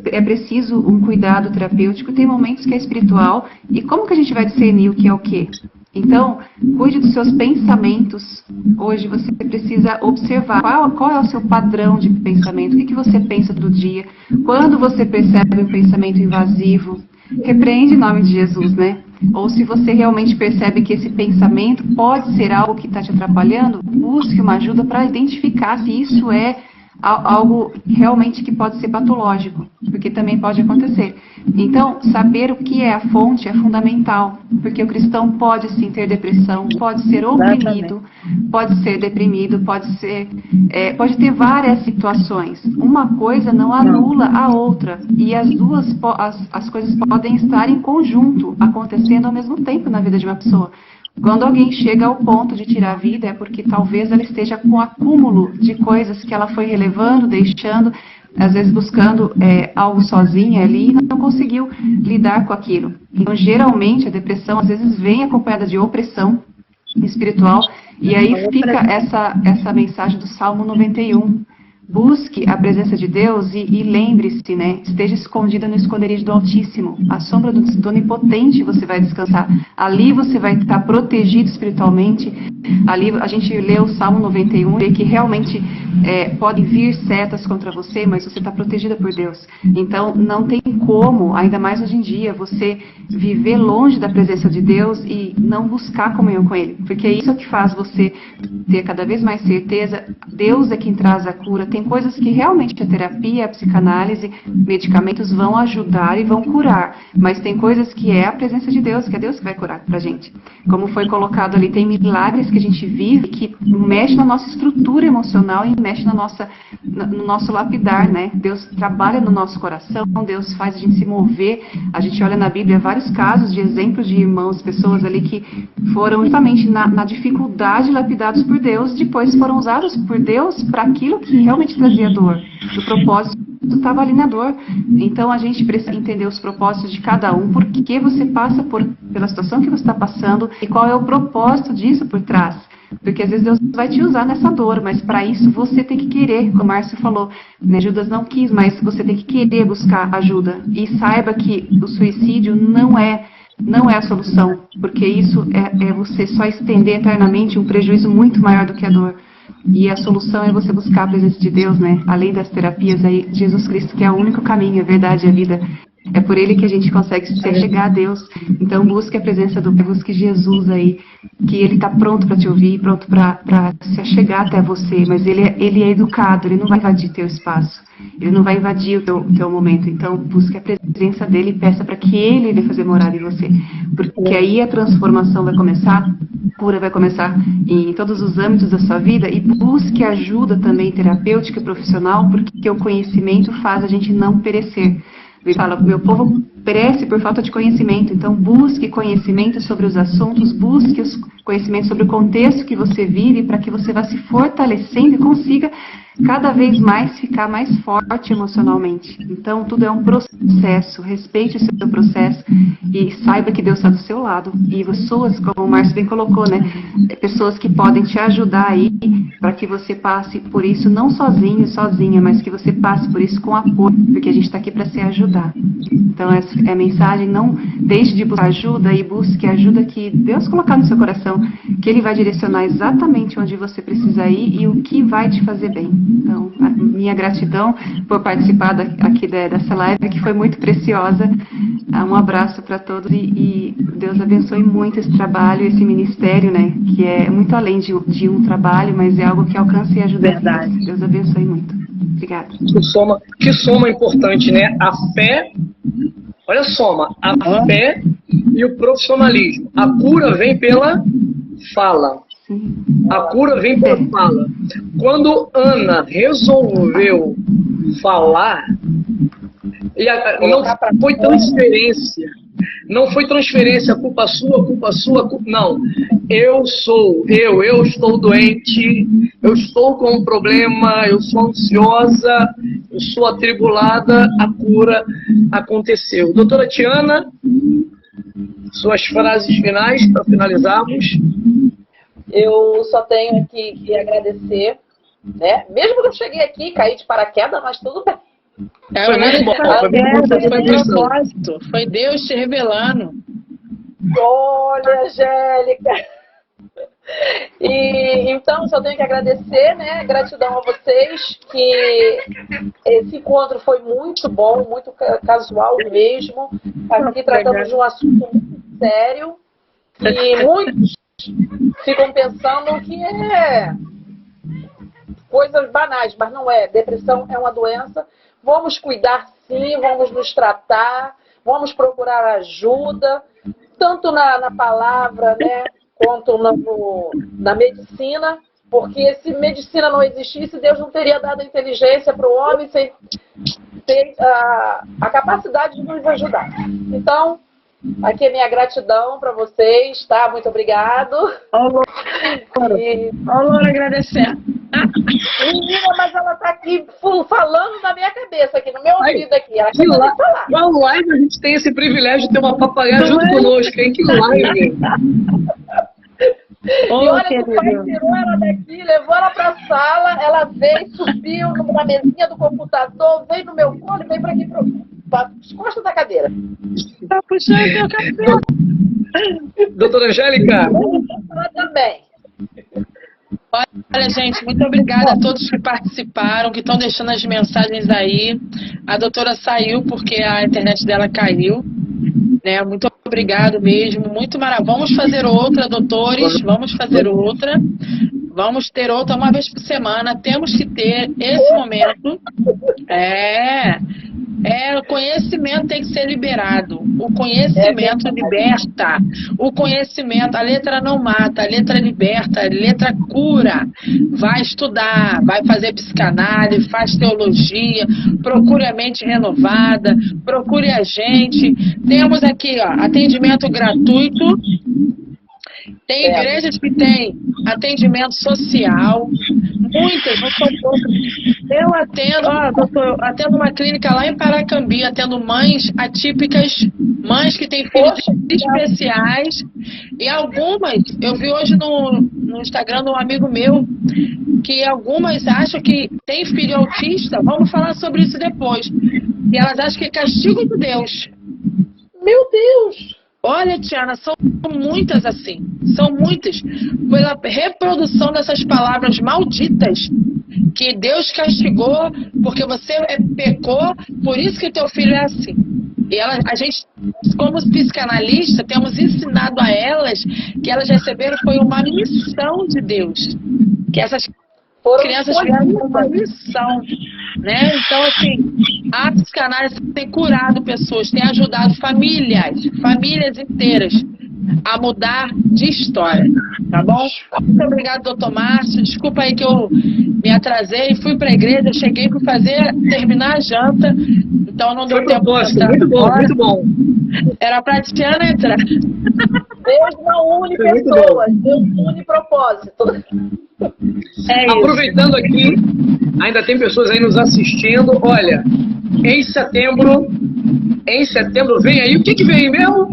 é preciso um cuidado terapêutico, tem momentos que é espiritual, e como que a gente vai discernir o que é o quê? Então, cuide dos seus pensamentos. Hoje você precisa observar qual é o seu padrão de pensamento, o que você pensa do dia. Quando você percebe um pensamento invasivo, repreende em nome de Jesus, né? Ou se você realmente percebe que esse pensamento pode ser algo que está te atrapalhando, busque uma ajuda para identificar se isso é algo realmente que pode ser patológico, porque também pode acontecer. Então, saber o que é a fonte é fundamental, porque o cristão pode sim ter depressão, pode ser oprimido, pode ser deprimido, pode ter várias situações. Uma coisa não anula a outra, e as coisas podem estar em conjunto, acontecendo ao mesmo tempo na vida de uma pessoa. Quando alguém chega ao ponto de tirar a vida, é porque talvez ela esteja com acúmulo de coisas que ela foi relevando, deixando, às vezes buscando algo sozinha ali e não conseguiu lidar com aquilo. Então, geralmente, a depressão às vezes vem acompanhada de opressão espiritual, e aí fica essa mensagem do Salmo 91. Busque a presença de Deus e lembre-se, né? Esteja escondida no esconderijo do Altíssimo. A sombra do Onipotente você vai descansar. Ali você vai estar protegido espiritualmente. Ali a gente lê o Salmo 91, vê que realmente podem vir setas contra você, mas você está protegida por Deus. Então não tem como, ainda mais hoje em dia, você viver longe da presença de Deus e não buscar comunhão com Ele. Porque isso é o que faz você ter cada vez mais certeza. Deus é quem traz a cura. Tem coisas que realmente a terapia, a psicanálise, medicamentos vão ajudar e vão curar, mas tem coisas que é a presença de Deus, que é Deus que vai curar pra gente. Como foi colocado ali, tem milagres que a gente vive que mexe na nossa estrutura emocional e mexe no nosso lapidar, né? Deus trabalha no nosso coração, Deus faz a gente se mover. A gente olha na Bíblia vários casos de exemplos de irmãos, pessoas ali que foram justamente na dificuldade lapidados por Deus, depois foram usados por Deus para aquilo que realmente trazia dor. O propósito estava ali na dor. Então a gente precisa entender os propósitos de cada um, por que você passa pela situação que você está passando e qual é o propósito disso por trás. Porque às vezes Deus vai te usar nessa dor, mas para isso você tem que querer, como o Márcio falou, né? Judas não quis, mas você tem que querer buscar ajuda. E saiba que o suicídio não é a solução, porque isso é você só estender eternamente um prejuízo muito maior do que a dor. E a solução é você buscar a presença de Deus, né? Além das terapias, aí Jesus Cristo, que é o único caminho, a verdade e a vida. É por Ele que a gente consegue se chegar a Deus. Então busque a presença busque Jesus aí, que Ele está pronto para te ouvir, pronto para se achegar até você. Mas Ele é educado, Ele não vai invadir teu espaço. Ele não vai invadir o teu momento. Então busque a presença dEle e peça para que Ele venha fazer morada em você. Porque aí a transformação vai começar, a cura vai começar em todos os âmbitos da sua vida. E busque ajuda também terapêutica e profissional, porque o conhecimento faz a gente não perecer. Ele fala, meu povo perece por falta de conhecimento, então busque conhecimento sobre os assuntos, busque os conhecimentos sobre o contexto que você vive, para que você vá se fortalecendo e consiga cada vez mais ficar mais forte emocionalmente. Então tudo é um processo, respeite o seu processo e saiba que Deus está do seu lado. E pessoas, como o Márcio bem colocou, né, pessoas que podem te ajudar aí, para que você passe por isso, não sozinho, sozinha, mas que você passe por isso com apoio, porque a gente está aqui para se ajudar. Então essa é a mensagem, não deixe de buscar ajuda e busque a ajuda que Deus colocar no seu coração, que Ele vai direcionar exatamente onde você precisa ir e o que vai te fazer bem. Então, a minha gratidão por participar aqui dessa live, que foi muito preciosa. Um abraço para todos e Deus abençoe muito esse trabalho, esse ministério, né? Que é muito além de um trabalho, mas é algo que alcança e ajuda a vida. Deus abençoe muito. Obrigada. Que soma importante, né? A fé, olha soma, a fé e o profissionalismo. A cura vem pela fala. A cura vem pela fala. Quando Ana resolveu falar, não foi transferência. Não foi transferência, culpa sua, não. Eu estou doente, eu estou com um problema, eu sou ansiosa, eu sou atribulada, a cura aconteceu. Doutora Tiana, suas frases finais para finalizarmos. Eu só tenho que agradecer, né? Mesmo que eu cheguei aqui e caí de paraquedas, mas tudo bem. Foi muito bom. Foi propósito. Foi Deus te revelando. Olha, Angélica. E então só tenho que agradecer, né? Gratidão a vocês, que esse encontro foi muito bom, muito casual mesmo. Aqui tratamos de um assunto muito sério e muitos ficam pensando que é coisas banais, mas não é. Depressão é uma doença. Vamos cuidar sim, vamos nos tratar, vamos procurar ajuda, tanto na palavra, né, quanto na medicina, porque se medicina não existisse, Deus não teria dado a inteligência para o homem sem ter a capacidade de nos ajudar. Então, Aqui é minha gratidão para vocês, tá? Muito obrigado. Ó, Loura, agradecer. Menina, mas ela tá aqui falando na minha cabeça, aqui no meu ouvido aqui. Ela Que qual live a gente tem esse privilégio de ter uma papagaia junto conosco, hein? Que live! E olha que o pai tirou ela daqui, levou ela pra sala, ela veio, subiu na mesinha do computador, veio no meu colo e veio pra aqui para as costas da cadeira. Tá puxando meu cabelo. Doutora Angélica. Ela também. Olha, gente, muito obrigada a todos que participaram, que estão deixando as mensagens aí. A doutora saiu porque a internet dela caiu, né? Muito obrigado mesmo, muito maravilhoso. Vamos fazer outra, doutores, vamos fazer outra. Vamos ter outra uma vez por semana. Temos que ter esse momento. O conhecimento tem que ser liberado. O conhecimento liberta. O conhecimento, a letra não mata, a letra liberta, a letra cura. Vai estudar, vai fazer psicanálise, faz teologia, procure a mente renovada, procure a gente. Temos aqui, ó, atendimento gratuito. Tem igrejas que têm atendimento social, muitas, não são poucas. Eu atendo, doutor, atendo uma clínica lá em Paracambi, atendo mães atípicas, mães que têm filhos especiais, e algumas, eu vi hoje no Instagram de um amigo meu, que algumas acham que tem filho autista, vamos falar sobre isso depois, e elas acham que é castigo de Deus. Meu Deus! Olha, Tiana, são muitas assim, são muitas, pela reprodução dessas palavras malditas, que Deus castigou porque você pecou, por isso que teu filho é assim. E a gente, como psicanalista, temos ensinado a elas que elas receberam foi uma missão de Deus, que essas crianças vieram com uma missão, né? Então, assim, a psicanálise tem curado pessoas, tem ajudado famílias inteiras a mudar de história, tá bom? Muito obrigado, doutor Márcio. Desculpa aí que eu me atrasei, fui para a igreja, cheguei para terminar a janta, então não deu tempo de entrar. Muito bom, muito bom. Era para a Tiana entrar. Deus não une pessoas, Deus une propósito. Aproveitando aqui, ainda tem pessoas aí nos assistindo. Olha, em setembro vem aí, o que vem mesmo?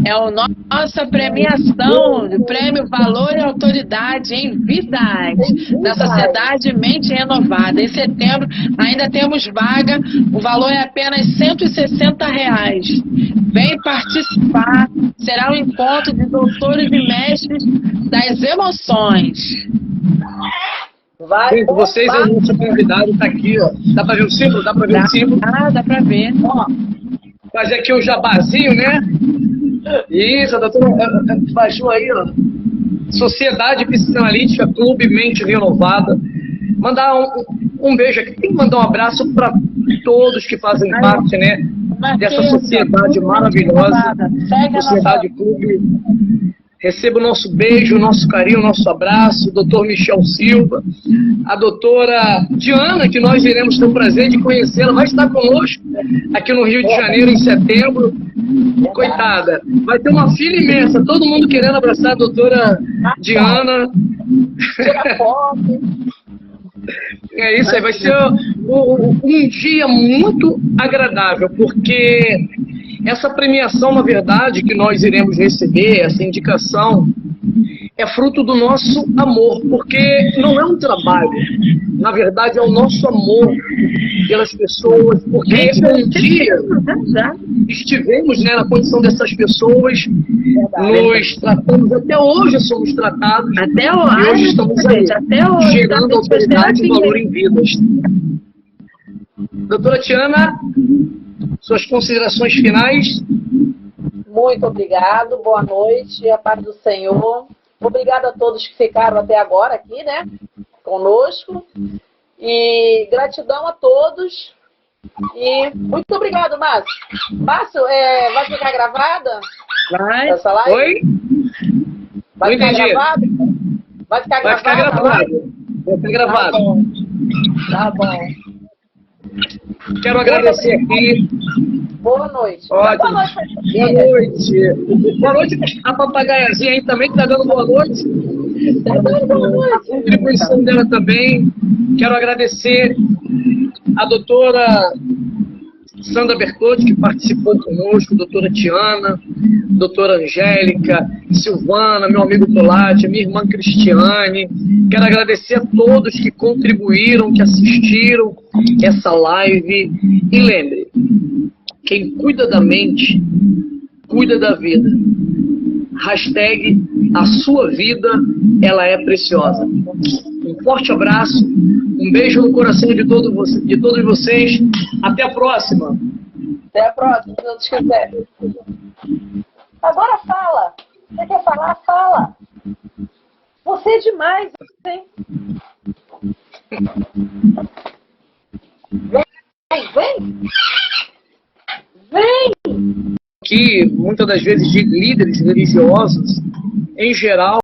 É a nossa premiação, Prêmio Valor e Autoridade em Vidas, da Sociedade Mente Renovada. Em setembro ainda temos vaga, o valor é apenas R$160. Vem participar, será um encontro de doutores e mestres das emoções. Vai, vocês, o nosso convidado está aqui, ó. Dá para ver o símbolo? Dá para ver o símbolo? Ah, dá para ver. Ó, fazer aqui o jabazinho, né? Isso, a doutora baixou aí, ó. Sociedade Psicanalítica Clube Mente Renovada. Mandar um beijo aqui. Tem que mandar um abraço para todos que fazem parte, né? Dessa sociedade maravilhosa. Sociedade Clube. Receba o nosso beijo, o nosso carinho, o nosso abraço, o doutor Michel Silva, a doutora Diana, que nós iremos ter o prazer de conhecê-la, vai estar conosco aqui no Rio de Janeiro em setembro. Coitada, vai ter uma fila imensa, todo mundo querendo abraçar a doutora Diana. Tira foto. É isso aí, vai ser um dia muito agradável, porque essa premiação, na verdade, que nós iremos receber, essa indicação, é fruto do nosso amor, porque não é um trabalho, na verdade é o nosso amor pelas pessoas, porque um dia estivemos, né, na condição dessas pessoas, nos tratamos, até hoje somos tratados, até hoje, e hoje estamos aí, gerando autoridade e valor em vidas. Doutora Tiana, suas considerações finais? Muito obrigado, boa noite, a paz do Senhor. Obrigada a todos que ficaram até agora aqui, né, conosco. E gratidão a todos. E muito obrigado, Márcio. Márcio, vai ficar gravada? Vai. Essa live? Oi? Vai ficar gravado? Vai ficar Vai ficar gravado? gravado. Vai ficar gravado. Tá bom. Quero agradecer aqui. Boa noite. Ótimo. Boa noite, Boa noite. Boa noite a papagaiazinha aí também, que tá dando boa noite. A contribuição dela também. Quero agradecer a doutora Sandra Bertotti, que participou conosco, doutora Tiana, doutora Angélica, Silvana, meu amigo Polati, minha irmã Cristiane. Quero agradecer a todos que contribuíram, que assistiram essa live. E lembre, quem cuida da mente, cuida da vida. Hashtag a sua vida, ela é preciosa. Um forte abraço, um beijo no coração de todos vocês. Até a próxima. Até a próxima, se Deus quiser. Agora fala. Você quer falar? Fala. Você é demais, hein? Vem. Vem. Que muitas das vezes de líderes religiosos, em geral,